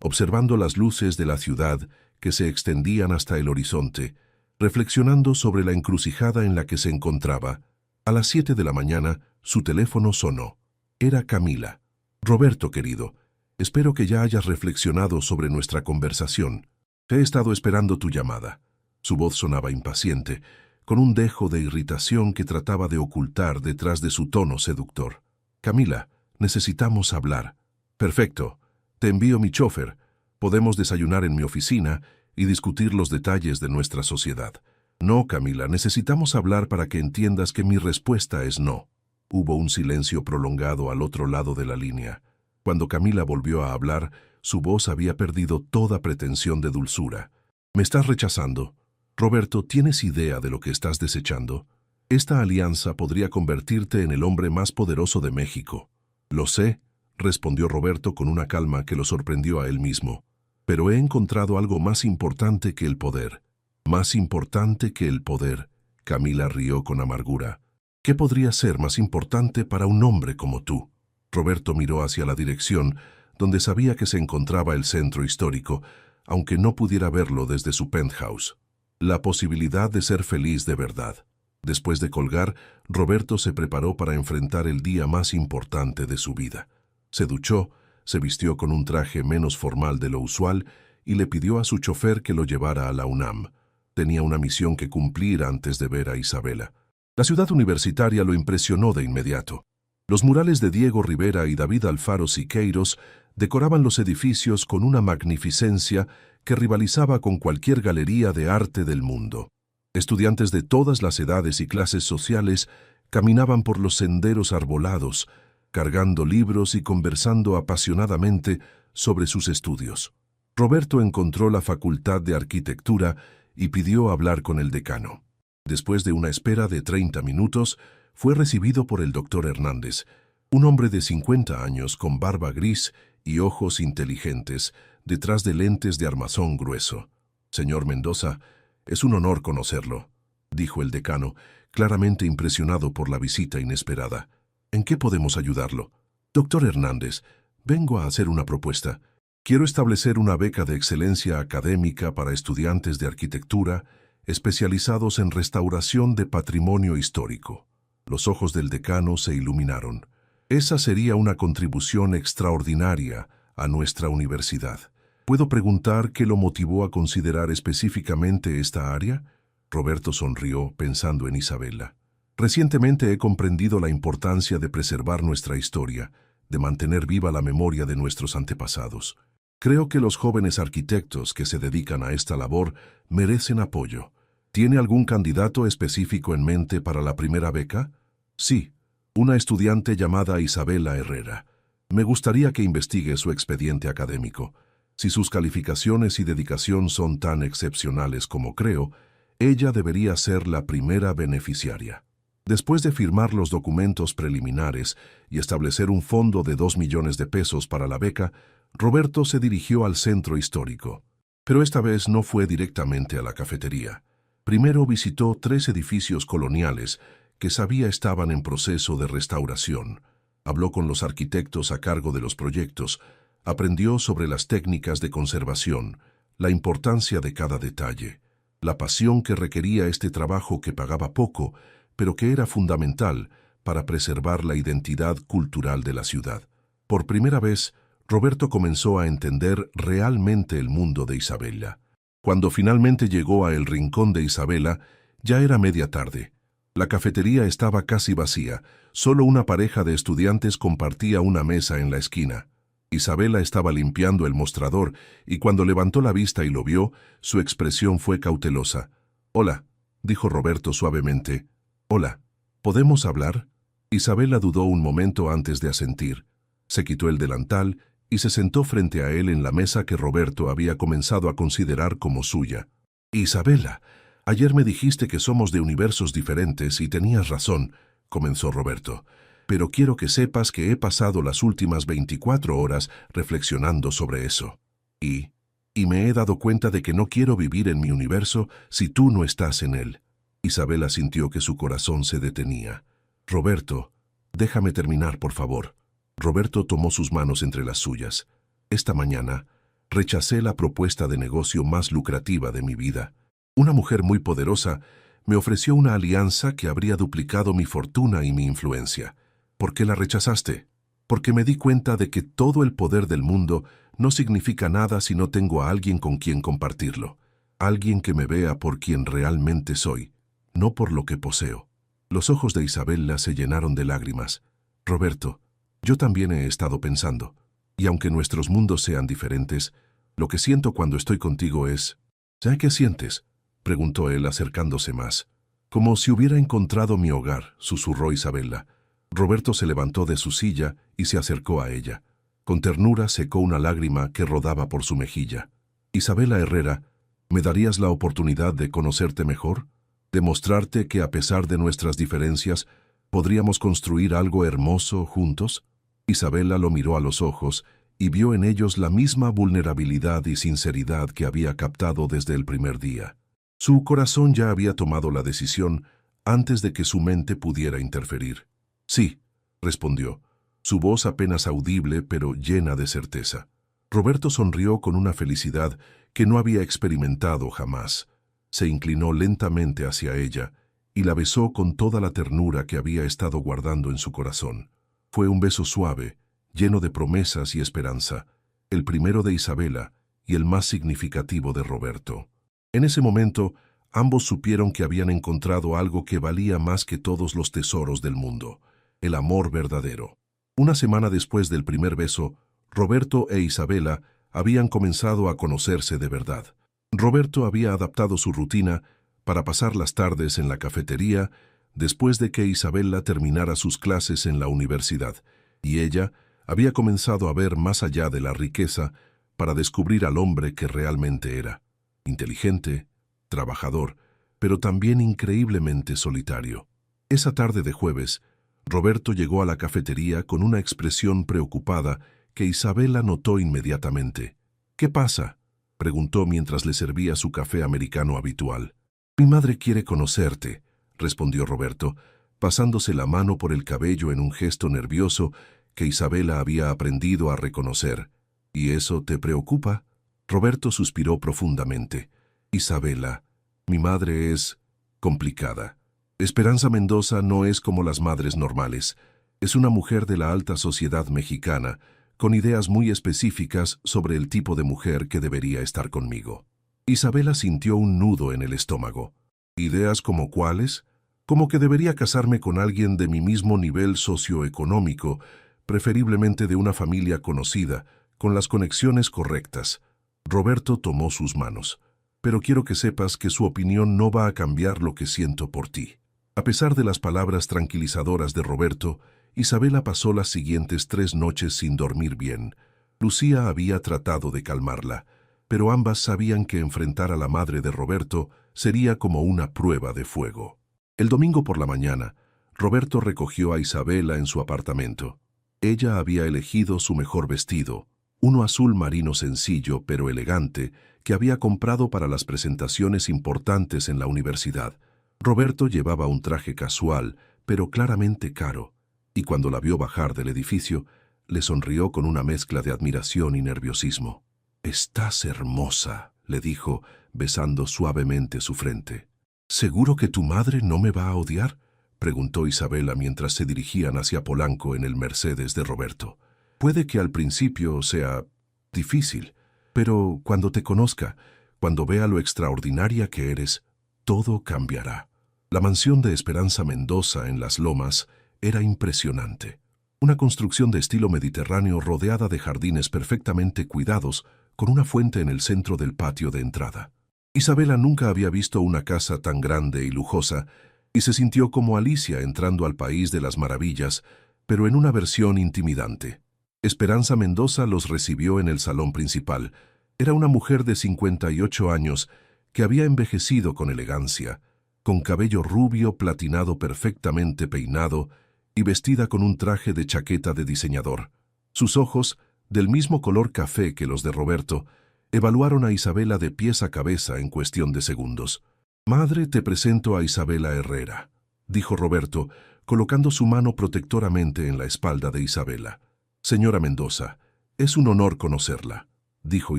observando las luces de la ciudad que se extendían hasta el horizonte, reflexionando sobre la encrucijada en la que se encontraba. A las 7 de la mañana, su teléfono sonó. Era Camila. «Roberto, querido, espero que ya hayas reflexionado sobre nuestra conversación. He estado esperando tu llamada». Su voz sonaba impaciente, con un dejo de irritación que trataba de ocultar detrás de su tono seductor. «Camila, necesitamos hablar». «Perfecto. Te envío mi chofer. Podemos desayunar en mi oficina y discutir los detalles de nuestra sociedad». «No, Camila, necesitamos hablar para que entiendas que mi respuesta es no». Hubo un silencio prolongado al otro lado de la línea. Cuando Camila volvió a hablar, su voz había perdido toda pretensión de dulzura. «¿Me estás rechazando? Roberto, ¿tienes idea de lo que estás desechando? Esta alianza podría convertirte en el hombre más poderoso de México». «Lo sé», respondió Roberto con una calma que lo sorprendió a él mismo. «Pero he encontrado algo más importante que el poder». «Más importante que el poder», Camila rió con amargura. «¿Qué podría ser más importante para un hombre como tú?» Roberto miró hacia la dirección donde sabía que se encontraba el centro histórico, aunque no pudiera verlo desde su penthouse. La posibilidad de ser feliz de verdad. Después de colgar, Roberto se preparó para enfrentar el día más importante de su vida. Se duchó, se vistió con un traje menos formal de lo usual y le pidió a su chofer que lo llevara a la UNAM. Tenía una misión que cumplir antes de ver a Isabela. La ciudad universitaria lo impresionó de inmediato. Los murales de Diego Rivera y David Alfaro Siqueiros decoraban los edificios con una magnificencia que rivalizaba con cualquier galería de arte del mundo. Estudiantes de todas las edades y clases sociales caminaban por los senderos arbolados, cargando libros y conversando apasionadamente sobre sus estudios. Roberto encontró la Facultad de Arquitectura y pidió hablar con el decano. Después de una espera de 30 minutos, fue recibido por el doctor Hernández, un hombre de 50 años con barba gris y ojos inteligentes, detrás de lentes de armazón grueso. «Señor Mendoza, es un honor conocerlo», dijo el decano, claramente impresionado por la visita inesperada. «¿En qué podemos ayudarlo?» «Doctor Hernández, vengo a hacer una propuesta. Quiero establecer una beca de excelencia académica para estudiantes de arquitectura especializados en restauración de patrimonio histórico». Los ojos del decano se iluminaron. «Esa sería una contribución extraordinaria a nuestra universidad. ¿Puedo preguntar qué lo motivó a considerar específicamente esta área?» Roberto sonrió pensando en Isabela. «Recientemente he comprendido la importancia de preservar nuestra historia, de mantener viva la memoria de nuestros antepasados. Creo que los jóvenes arquitectos que se dedican a esta labor merecen apoyo. ¿Tiene algún candidato específico en mente para la primera beca?» «Sí, una estudiante llamada Isabela Herrera. Me gustaría que investigue su expediente académico. Si sus calificaciones y dedicación son tan excepcionales como creo, ella debería ser la primera beneficiaria». Después de firmar los documentos preliminares y establecer un fondo de 2 millones de pesos para la beca, Roberto se dirigió al centro histórico. Pero esta vez no fue directamente a la cafetería. Primero visitó 3 edificios coloniales que sabía estaban en proceso de restauración. Habló con los arquitectos a cargo de los proyectos, aprendió sobre las técnicas de conservación, la importancia de cada detalle, la pasión que requería este trabajo que pagaba poco, pero que era fundamental para preservar la identidad cultural de la ciudad. Por primera vez, Roberto comenzó a entender realmente el mundo de Isabela. Cuando finalmente llegó a el rincón de Isabela, ya era media tarde. La cafetería estaba casi vacía, solo una pareja de estudiantes compartía una mesa en la esquina. Isabela estaba limpiando el mostrador y cuando levantó la vista y lo vio, su expresión fue cautelosa. «Hola», dijo Roberto suavemente. «Hola, ¿podemos hablar?» Isabela dudó un momento antes de asentir. Se quitó el delantal y se sentó frente a él en la mesa que Roberto había comenzado a considerar como suya. «Isabela, ayer me dijiste que somos de universos diferentes y tenías razón», comenzó Roberto. «Pero quiero que sepas que he pasado las últimas 24 horas reflexionando sobre eso. Y me he dado cuenta de que no quiero vivir en mi universo si tú no estás en él». Isabela sintió que su corazón se detenía. «Roberto, déjame terminar, por favor». Roberto tomó sus manos entre las suyas. «Esta mañana, Rechacé la propuesta de negocio más lucrativa de mi vida. Una mujer muy poderosa me ofreció una alianza que habría duplicado mi fortuna y mi influencia. ¿Por qué la rechazaste? Porque me di cuenta de que todo el poder del mundo no significa nada si no tengo a alguien con quien compartirlo. Alguien que me vea por quien realmente soy, no por lo que poseo. Los ojos de Isabela se llenaron de lágrimas. Roberto, yo también he estado pensando, y aunque nuestros mundos sean diferentes, lo que siento cuando estoy contigo es... ¿Ya qué sientes?, preguntó él acercándose más. Como si hubiera encontrado mi hogar, susurró Isabela. Roberto se levantó de su silla y se acercó a ella. Con ternura secó una lágrima que rodaba por su mejilla. Isabela Herrera, ¿me darías la oportunidad de conocerte mejor? ¿De mostrarte que a pesar de nuestras diferencias, podríamos construir algo hermoso juntos? Isabela lo miró a los ojos y vio en ellos la misma vulnerabilidad y sinceridad que había captado desde el primer día. Su corazón ya había tomado la decisión antes de que su mente pudiera interferir. Sí, respondió, su voz apenas audible pero llena de certeza. Roberto sonrió con una felicidad que no había experimentado jamás. Se inclinó lentamente hacia ella y la besó con toda la ternura que había estado guardando en su corazón. Fue un beso suave, lleno de promesas y esperanza, el primero de Isabela y el más significativo de Roberto. En ese momento, ambos supieron que habían encontrado algo que valía más que todos los tesoros del mundo, el amor verdadero. Una semana después del primer beso, Roberto e Isabela habían comenzado a conocerse de verdad. Roberto había adaptado su rutina para pasar las tardes en la cafetería después de que Isabela terminara sus clases en la universidad, y ella había comenzado a ver más allá de la riqueza para descubrir al hombre que realmente era. Inteligente, trabajador, pero también increíblemente solitario. Esa tarde de jueves, Roberto llegó a la cafetería con una expresión preocupada que Isabela notó inmediatamente. «¿Qué pasa?», preguntó mientras le servía su café americano habitual. «Mi madre quiere conocerte», respondió Roberto, pasándose la mano por el cabello en un gesto nervioso que Isabela había aprendido a reconocer. «¿Y eso te preocupa?». Roberto suspiró profundamente. «Isabela, mi madre es complicada. Esperanza Mendoza no es como las madres normales. Es una mujer de la alta sociedad mexicana, con ideas muy específicas sobre el tipo de mujer que debería estar conmigo». Isabela sintió un nudo en el estómago. «¿Ideas como cuáles?». «Como que debería casarme con alguien de mi mismo nivel socioeconómico, preferiblemente de una familia conocida, con las conexiones correctas». Roberto tomó sus manos. «Pero quiero que sepas que su opinión no va a cambiar lo que siento por ti». A pesar de las palabras tranquilizadoras de Roberto, Isabela pasó las siguientes 3 noches sin dormir bien. Lucía había tratado de calmarla, pero ambas sabían que enfrentar a la madre de Roberto sería como una prueba de fuego. El domingo por la mañana, Roberto recogió a Isabela en su apartamento. Ella había elegido su mejor vestido, uno azul marino sencillo pero elegante, que había comprado para las presentaciones importantes en la universidad. Roberto llevaba un traje casual, pero claramente caro, y cuando la vio bajar del edificio, le sonrió con una mezcla de admiración y nerviosismo. «Estás hermosa», le dijo, besando suavemente su frente. «¿Seguro que tu madre no me va a odiar?», preguntó Isabela mientras se dirigían hacia Polanco en el Mercedes de Roberto. «Puede que al principio sea difícil, pero cuando te conozca, cuando vea lo extraordinaria que eres, todo cambiará». La mansión de Esperanza Mendoza en Las Lomas era impresionante. Una construcción de estilo mediterráneo rodeada de jardines perfectamente cuidados, con una fuente en el centro del patio de entrada. Isabela nunca había visto una casa tan grande y lujosa, y se sintió como Alicia entrando al país de las maravillas, pero en una versión intimidante. Esperanza Mendoza los recibió en el salón principal. Era una mujer de 58 años que había envejecido con elegancia, con cabello rubio platinado perfectamente peinado y vestida con un traje de chaqueta de diseñador. Sus ojos, del mismo color café que los de Roberto, evaluaron a Isabela de pies a cabeza en cuestión de segundos. «Madre, te presento a Isabela Herrera», dijo Roberto, colocando su mano protectoramente en la espalda de Isabela. «Señora Mendoza, es un honor conocerla». dijo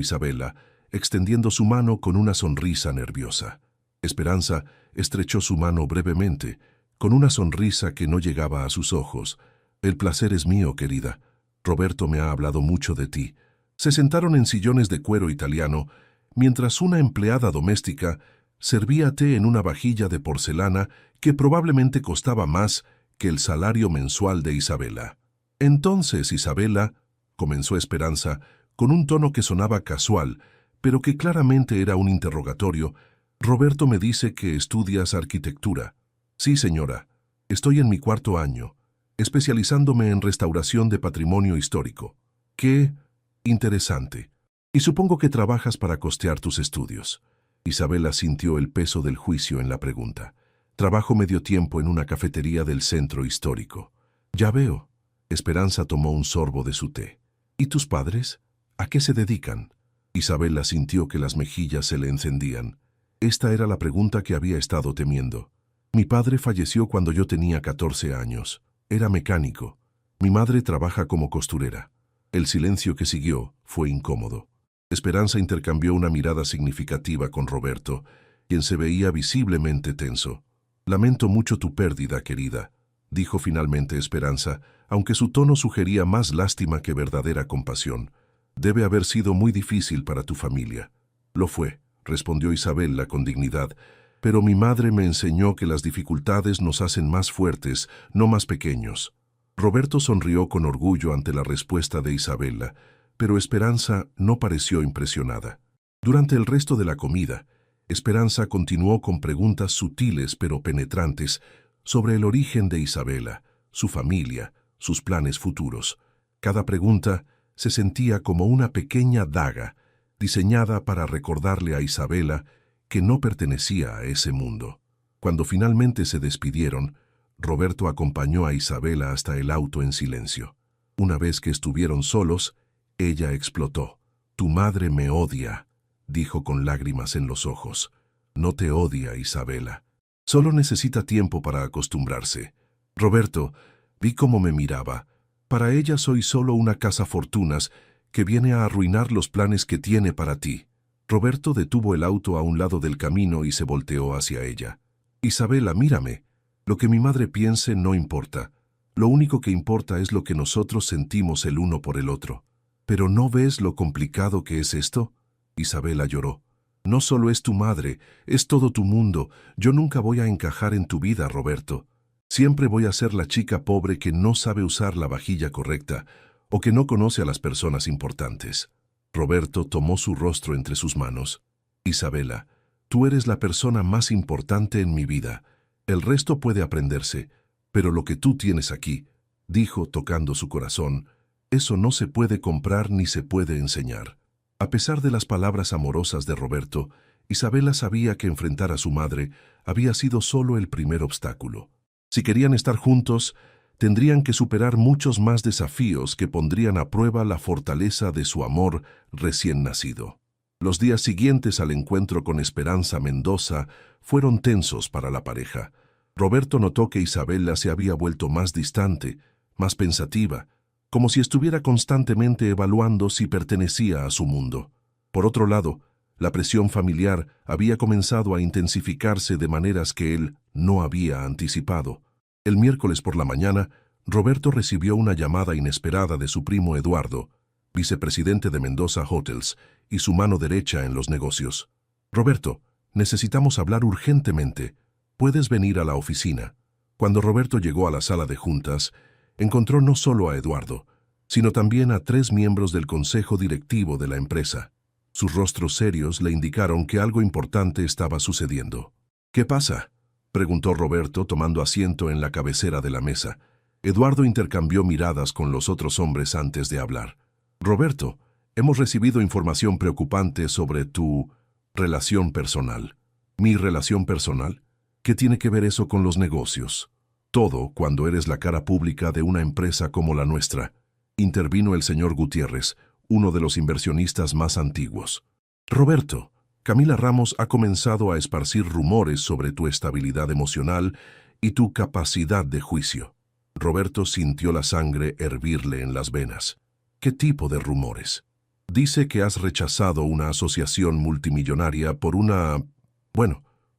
Isabela, extendiendo su mano con una sonrisa nerviosa. Esperanza estrechó su mano brevemente, con una sonrisa que no llegaba a sus ojos. «El placer es mío, querida. Roberto me ha hablado mucho de ti». Se sentaron en sillones de cuero italiano, mientras una empleada doméstica servía té en una vajilla de porcelana que probablemente costaba más que el salario mensual de Isabela. «Entonces, Isabela», comenzó Esperanza, con un tono que sonaba casual, pero que claramente era un interrogatorio, «Roberto me dice que estudias arquitectura». «Sí, señora. Estoy en mi 4º año, especializándome en restauración de patrimonio histórico». «Qué interesante. Y supongo que trabajas para costear tus estudios». Isabela sintió el peso del juicio en la pregunta. «Trabajo medio tiempo en una cafetería del centro histórico». «Ya veo». Esperanza tomó un sorbo de su té. «¿Y tus padres? ¿A qué se dedican?» Isabela sintió que las mejillas se le encendían. Esta era la pregunta que había estado temiendo. «Mi padre falleció cuando yo tenía 14 años. Era mecánico. Mi madre trabaja como costurera». El silencio que siguió fue incómodo. Esperanza intercambió una mirada significativa con Roberto, quien se veía visiblemente tenso. «Lamento mucho tu pérdida, querida», dijo finalmente Esperanza, aunque su tono sugería más lástima que verdadera compasión. «Debe haber sido muy difícil para tu familia». «Lo fue», respondió Isabela con dignidad, «pero mi madre me enseñó que las dificultades nos hacen más fuertes, no más pequeños». Roberto sonrió con orgullo ante la respuesta de Isabela, pero Esperanza no pareció impresionada. Durante el resto de la comida, Esperanza continuó con preguntas sutiles pero penetrantes sobre el origen de Isabela, su familia, sus planes futuros. Cada pregunta se sentía como una pequeña daga, diseñada para recordarle a Isabela que no pertenecía a ese mundo. Cuando finalmente se despidieron, Roberto acompañó a Isabela hasta el auto en silencio. Una vez que estuvieron solos, ella explotó. «Tu madre me odia», dijo con lágrimas en los ojos. «No te odia, Isabela. Solo necesita tiempo para acostumbrarse». «Roberto», vi cómo me miraba. «Para ella soy solo una cazafortunas que viene a arruinar los planes que tiene para ti». Roberto detuvo el auto a un lado del camino y se volteó hacia ella. «Isabela, mírame. Lo que mi madre piense no importa. Lo único que importa es lo que nosotros sentimos el uno por el otro». «¿Pero no ves lo complicado que es esto?» Isabela lloró. «No solo es tu madre, es todo tu mundo. Yo nunca voy a encajar en tu vida, Roberto. Siempre voy a ser la chica pobre que no sabe usar la vajilla correcta o que no conoce a las personas importantes». Roberto tomó su rostro entre sus manos. «Isabela, tú eres la persona más importante en mi vida. El resto puede aprenderse, pero lo que tú tienes aquí», dijo tocando su corazón, «eso no se puede comprar ni se puede enseñar». A pesar de las palabras amorosas de Roberto, Isabela sabía que enfrentar a su madre había sido solo el primer obstáculo. Si querían estar juntos, tendrían que superar muchos más desafíos que pondrían a prueba la fortaleza de su amor recién nacido. Los días siguientes al encuentro con Esperanza Mendoza fueron tensos para la pareja. Roberto notó que Isabela se había vuelto más distante, más pensativa, como si estuviera constantemente evaluando si pertenecía a su mundo. Por otro lado, la presión familiar había comenzado a intensificarse de maneras que él no había anticipado. El miércoles por la mañana, Roberto recibió una llamada inesperada de su primo Eduardo, vicepresidente de Mendoza Hotels y su mano derecha en los negocios. «Roberto, necesitamos hablar urgentemente. ¿Puedes venir a la oficina?» Cuando Roberto llegó a la sala de juntas, encontró no solo a Eduardo, sino también a 3 miembros del consejo directivo de la empresa. Sus rostros serios le indicaron que algo importante estaba sucediendo. «¿Qué pasa?», preguntó Roberto tomando asiento en la cabecera de la mesa. Eduardo intercambió miradas con los otros hombres antes de hablar. «Roberto, hemos recibido información preocupante sobre tu relación personal». «¿Mi relación personal? ¿Qué tiene que ver eso con los negocios?» «Todo cuando eres la cara pública de una empresa como la nuestra», intervino el señor Gutiérrez, uno de los inversionistas más antiguos. «Roberto, Camila Ramos ha comenzado a esparcir rumores sobre tu estabilidad emocional y tu capacidad de juicio». Roberto sintió la sangre hervirle en las venas. «¿Qué tipo de rumores?». Dice que has rechazado una asociación multimillonaria por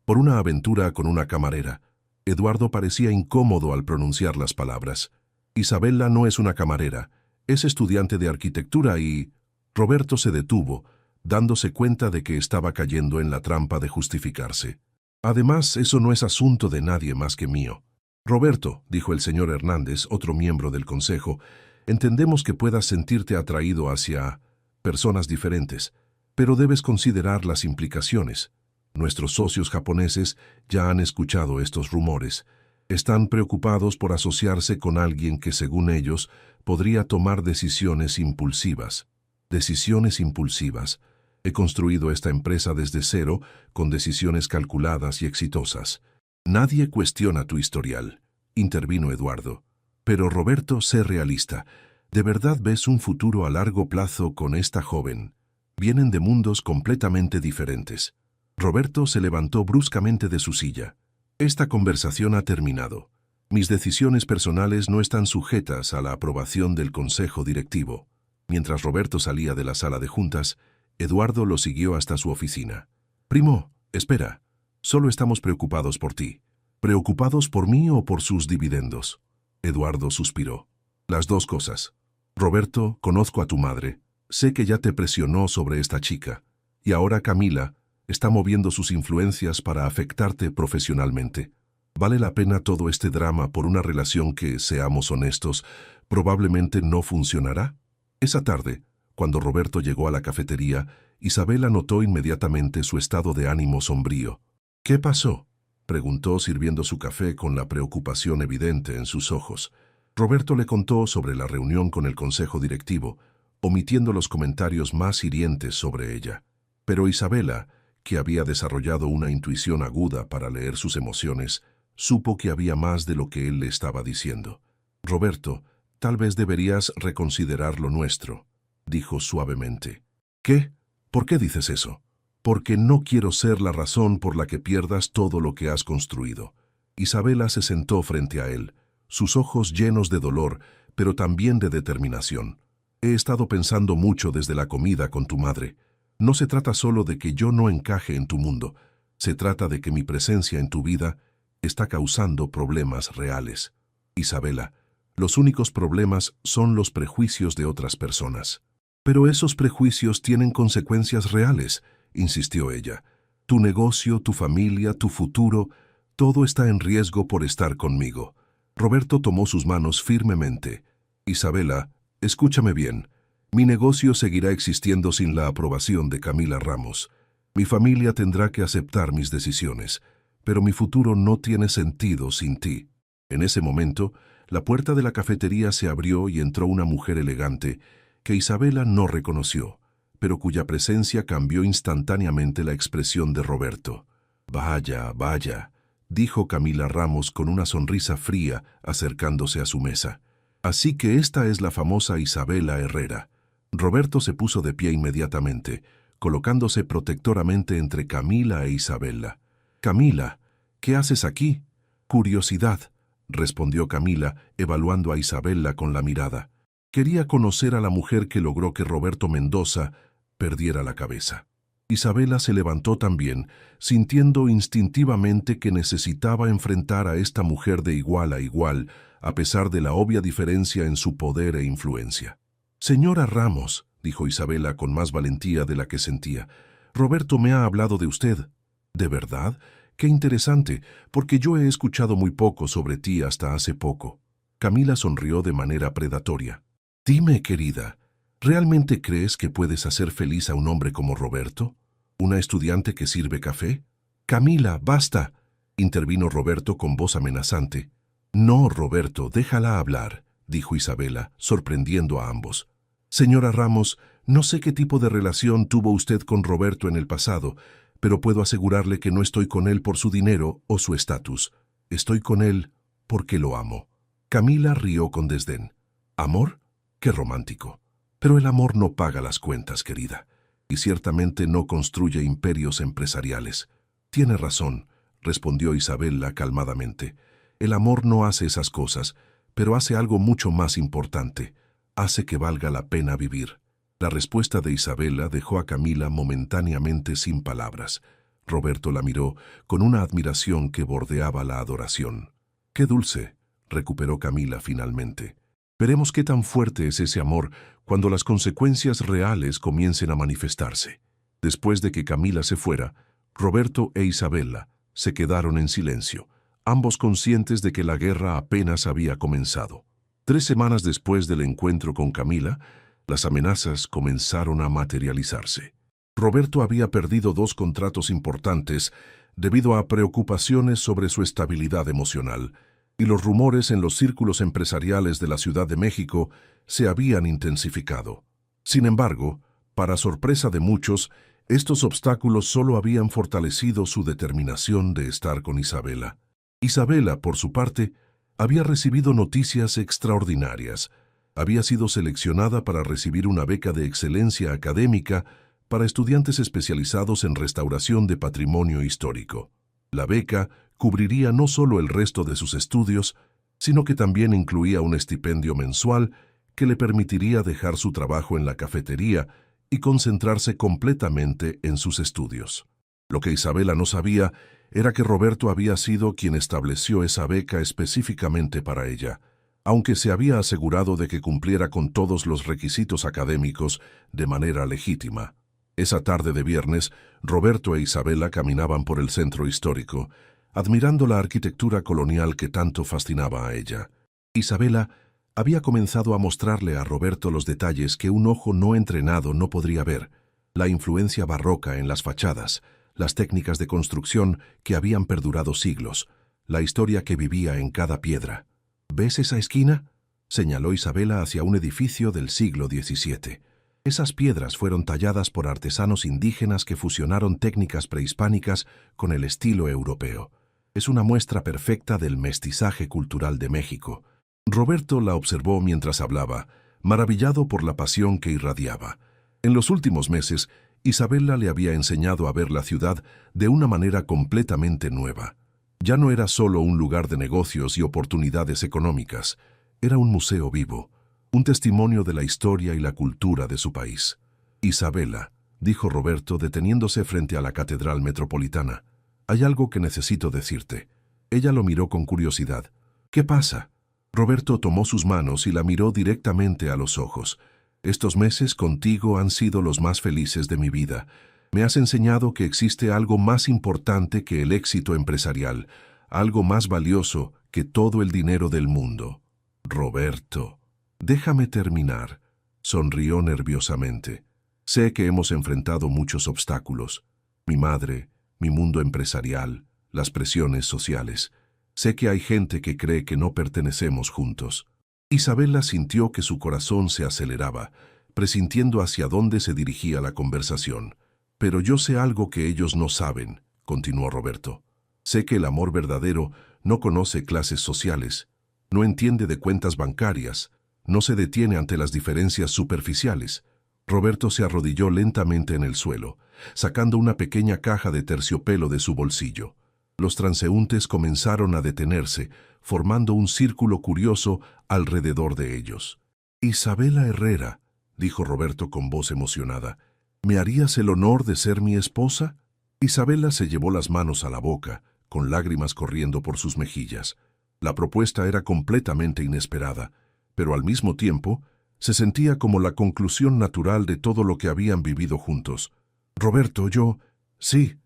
por una aventura con una camarera. Eduardo parecía incómodo al pronunciar las palabras. Isabella no es una camarera, es estudiante de arquitectura y... Roberto se detuvo, dándose cuenta de que estaba cayendo en la trampa de justificarse. Además, eso no es asunto de nadie más que mío. Roberto, dijo el señor Hernández, otro miembro del consejo, entendemos que puedas sentirte atraído hacia personas diferentes, pero debes considerar las implicaciones. Nuestros socios japoneses ya han escuchado estos rumores. Están preocupados por asociarse con alguien que, según ellos, podría tomar decisiones impulsivas. Decisiones impulsivas. He construido esta empresa desde cero, con decisiones calculadas y exitosas. Nadie cuestiona tu historial, intervino Eduardo. Pero Roberto, sé realista. ¿De verdad ves un futuro a largo plazo con esta joven? Vienen de mundos completamente diferentes. Roberto se levantó bruscamente de su silla. Esta conversación ha terminado. Mis decisiones personales no están sujetas a la aprobación del consejo directivo. Mientras Roberto salía de la sala de juntas, Eduardo lo siguió hasta su oficina. Primo, espera. Solo estamos preocupados por ti. ¿Preocupados por mí o por sus dividendos? Eduardo suspiró. Las dos cosas. Roberto, conozco a tu madre. Sé que ya te presionó sobre esta chica. Y ahora Camila está moviendo sus influencias para afectarte profesionalmente. ¿Vale la pena todo este drama por una relación que, seamos honestos, probablemente no funcionará? Esa tarde, cuando Roberto llegó a la cafetería, Isabella notó inmediatamente su estado de ánimo sombrío. ¿Qué pasó?, preguntó sirviendo su café con la preocupación evidente en sus ojos. Roberto le contó sobre la reunión con el consejo directivo, omitiendo los comentarios más hirientes sobre ella. Pero Isabella, que había desarrollado una intuición aguda para leer sus emociones, supo que había más de lo que él le estaba diciendo. Roberto, tal vez deberías reconsiderar lo nuestro, dijo suavemente. ¿Qué? ¿Por qué dices eso? Porque no quiero ser la razón por la que pierdas todo lo que has construido. Isabella se sentó frente a él, sus ojos llenos de dolor, pero también de determinación. He estado pensando mucho desde la comida con tu madre. No se trata solo de que yo no encaje en tu mundo, se trata de que mi presencia en tu vida está causando problemas reales. Isabella, los únicos problemas son los prejuicios de otras personas. Pero esos prejuicios tienen consecuencias reales, insistió ella. Tu negocio, tu familia, tu futuro, todo está en riesgo por estar conmigo. Roberto tomó sus manos firmemente. Isabella, escúchame bien. Mi negocio seguirá existiendo sin la aprobación de Camila Ramos. Mi familia tendrá que aceptar mis decisiones, pero mi futuro no tiene sentido sin ti. En ese momento, la puerta de la cafetería se abrió y entró una mujer elegante que Isabella no reconoció, pero cuya presencia cambió instantáneamente la expresión de Roberto. Vaya, vaya, dijo Camila Ramos con una sonrisa fría acercándose a su mesa. Así que esta es la famosa Isabella Herrera. Roberto se puso de pie inmediatamente, colocándose protectoramente entre Camila e Isabella. Camila, ¿qué haces aquí? Curiosidad, respondió Camila, evaluando a Isabella con la mirada. Quería conocer a la mujer que logró que Roberto Mendoza perdiera la cabeza. Isabella se levantó también, sintiendo instintivamente que necesitaba enfrentar a esta mujer de igual a igual, a pesar de la obvia diferencia en su poder e influencia. Señora Ramos, dijo Isabella con más valentía de la que sentía, Roberto me ha hablado de usted. ¿De verdad? Qué interesante, porque yo he escuchado muy poco sobre ti hasta hace poco. Camila sonrió de manera predatoria. Dime, querida, ¿realmente crees que puedes hacer feliz a un hombre como Roberto? ¿Una estudiante que sirve café? Camila, basta, intervino Roberto con voz amenazante. No, Roberto, déjala hablar, dijo Isabella, sorprendiendo a ambos. Señora Ramos, no sé qué tipo de relación tuvo usted con Roberto en el pasado, pero puedo asegurarle que no estoy con él por su dinero o su estatus. Estoy con él porque lo amo. Camila rió con desdén. ¿Amor? ¡Qué romántico! Pero el amor no paga las cuentas, querida, y ciertamente no construye imperios empresariales. Tiene razón, respondió Isabella calmadamente. El amor no hace esas cosas, pero hace algo mucho más importante. Hace que valga la pena vivir. La respuesta de Isabela dejó a Camila momentáneamente sin palabras. Roberto la miró con una admiración que bordeaba la adoración. «¡Qué dulce!», recuperó Camila finalmente. «Veremos qué tan fuerte es ese amor cuando las consecuencias reales comiencen a manifestarse». Después de que Camila se fuera, Roberto e Isabela se quedaron en silencio, ambos conscientes de que la guerra apenas había comenzado. 3 semanas después del encuentro con Camila, las amenazas comenzaron a materializarse. Roberto había perdido 2 contratos importantes debido a preocupaciones sobre su estabilidad emocional, y los rumores en los círculos empresariales de la Ciudad de México se habían intensificado. Sin embargo, para sorpresa de muchos, estos obstáculos solo habían fortalecido su determinación de estar con Isabela. Isabela, por su parte, había recibido noticias extraordinarias. Había sido seleccionada para recibir una beca de excelencia académica para estudiantes especializados en restauración de patrimonio histórico. La beca cubriría no solo el resto de sus estudios, sino que también incluía un estipendio mensual que le permitiría dejar su trabajo en la cafetería y concentrarse completamente en sus estudios. Lo que Isabela no sabía era que Roberto había sido quien estableció esa beca específicamente para ella, aunque se había asegurado de que cumpliera con todos los requisitos académicos de manera legítima. Esa tarde de viernes, Roberto e Isabela caminaban por el centro histórico, admirando la arquitectura colonial que tanto fascinaba a ella. Isabela había comenzado a mostrarle a Roberto los detalles que un ojo no entrenado no podría ver: la influencia barroca en las fachadas, las técnicas de construcción que habían perdurado siglos, la historia que vivía en cada piedra. «¿Ves esa esquina?», señaló Isabela hacia un edificio del siglo XVII. Esas piedras fueron talladas por artesanos indígenas que fusionaron técnicas prehispánicas con el estilo europeo. Es una muestra perfecta del mestizaje cultural de México. Roberto la observó mientras hablaba, maravillado por la pasión que irradiaba. En los últimos meses, Isabela le había enseñado a ver la ciudad de una manera completamente nueva. Ya no era solo un lugar de negocios y oportunidades económicas, era un museo vivo, un testimonio de la historia y la cultura de su país. «Isabela», dijo Roberto deteniéndose frente a la Catedral Metropolitana, «hay algo que necesito decirte». Ella lo miró con curiosidad. «¿Qué pasa?». Roberto tomó sus manos y la miró directamente a los ojos. «Estos meses contigo han sido los más felices de mi vida. Me has enseñado que existe algo más importante que el éxito empresarial, algo más valioso que todo el dinero del mundo». «Roberto, déjame terminar», sonrió nerviosamente. «Sé que hemos enfrentado muchos obstáculos. Mi madre, mi mundo empresarial, las presiones sociales. Sé que hay gente que cree que no pertenecemos juntos». Isabela sintió que su corazón se aceleraba, presintiendo hacia dónde se dirigía la conversación. «Pero yo sé algo que ellos no saben», continuó Roberto. «Sé que el amor verdadero no conoce clases sociales, no entiende de cuentas bancarias, no se detiene ante las diferencias superficiales». Roberto se arrodilló lentamente en el suelo, sacando una pequeña caja de terciopelo de su bolsillo. Los transeúntes comenzaron a detenerse, formando un círculo curioso alrededor de ellos. «Isabela Herrera», dijo Roberto con voz emocionada, «¿me harías el honor de ser mi esposa?». Isabela se llevó las manos a la boca, con lágrimas corriendo por sus mejillas. La propuesta era completamente inesperada, pero al mismo tiempo se sentía como la conclusión natural de todo lo que habían vivido juntos. «Roberto, yo... sí,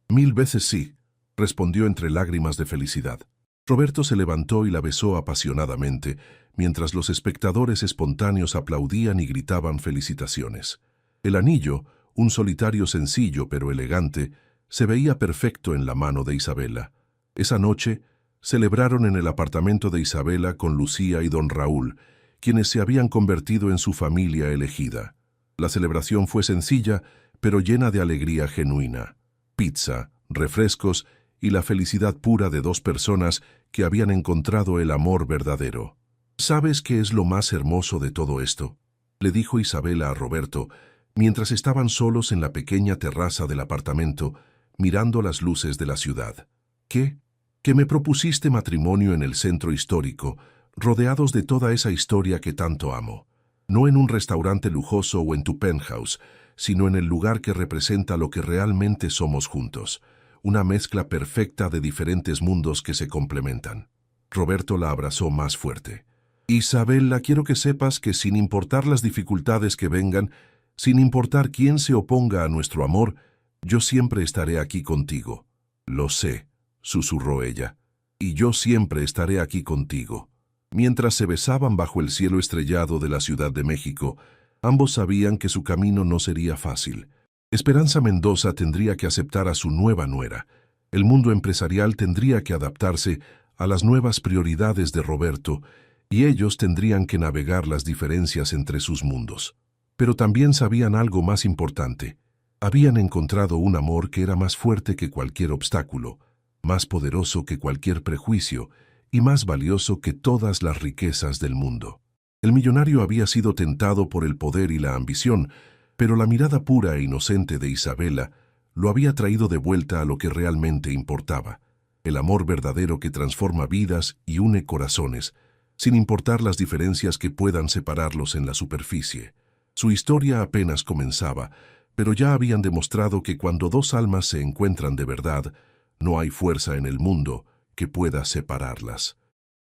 1000 veces sí», respondió entre lágrimas de felicidad. Roberto se levantó y la besó apasionadamente, mientras los espectadores espontáneos aplaudían y gritaban felicitaciones. El anillo, un solitario sencillo pero elegante, se veía perfecto en la mano de Isabela. Esa noche, celebraron en el apartamento de Isabela con Lucía y don Raúl, quienes se habían convertido en su familia elegida. La celebración fue sencilla, pero llena de alegría genuina. Pizza, refrescos y la felicidad pura de 2 personas que habían encontrado el amor verdadero. «¿Sabes qué es lo más hermoso de todo esto?», le dijo Isabela a Roberto, mientras estaban solos en la pequeña terraza del apartamento, mirando las luces de la ciudad. «¿Qué? Que me propusiste matrimonio en el centro histórico, rodeados de toda esa historia que tanto amo. no en un restaurante lujoso o en tu penthouse, sino en el lugar que representa lo que realmente somos juntos, una mezcla perfecta de diferentes mundos que se complementan. Roberto la abrazó más fuerte. Isabela, quiero que sepas que sin importar las dificultades que vengan, sin importar quién se oponga a nuestro amor, yo siempre estaré aquí contigo. Lo sé, susurró ella, y yo siempre estaré aquí contigo. Mientras se besaban bajo el cielo estrellado de la Ciudad de México, ambos sabían que su camino no sería fácil. Esperanza Mendoza tendría que aceptar a su nueva nuera. El mundo empresarial tendría que adaptarse a las nuevas prioridades de Roberto, y ellos tendrían que navegar las diferencias entre sus mundos. Pero también sabían algo más importante. Habían encontrado un amor que era más fuerte que cualquier obstáculo, más poderoso que cualquier prejuicio y más valioso que todas las riquezas del mundo. El millonario había sido tentado por el poder y la ambición, pero la mirada pura e inocente de Isabela lo había traído de vuelta a lo que realmente importaba, el amor verdadero que transforma vidas y une corazones, sin importar las diferencias que puedan separarlos en la superficie. Su historia apenas comenzaba, pero ya habían demostrado que cuando dos almas se encuentran de verdad, no hay fuerza en el mundo que pueda separarlas.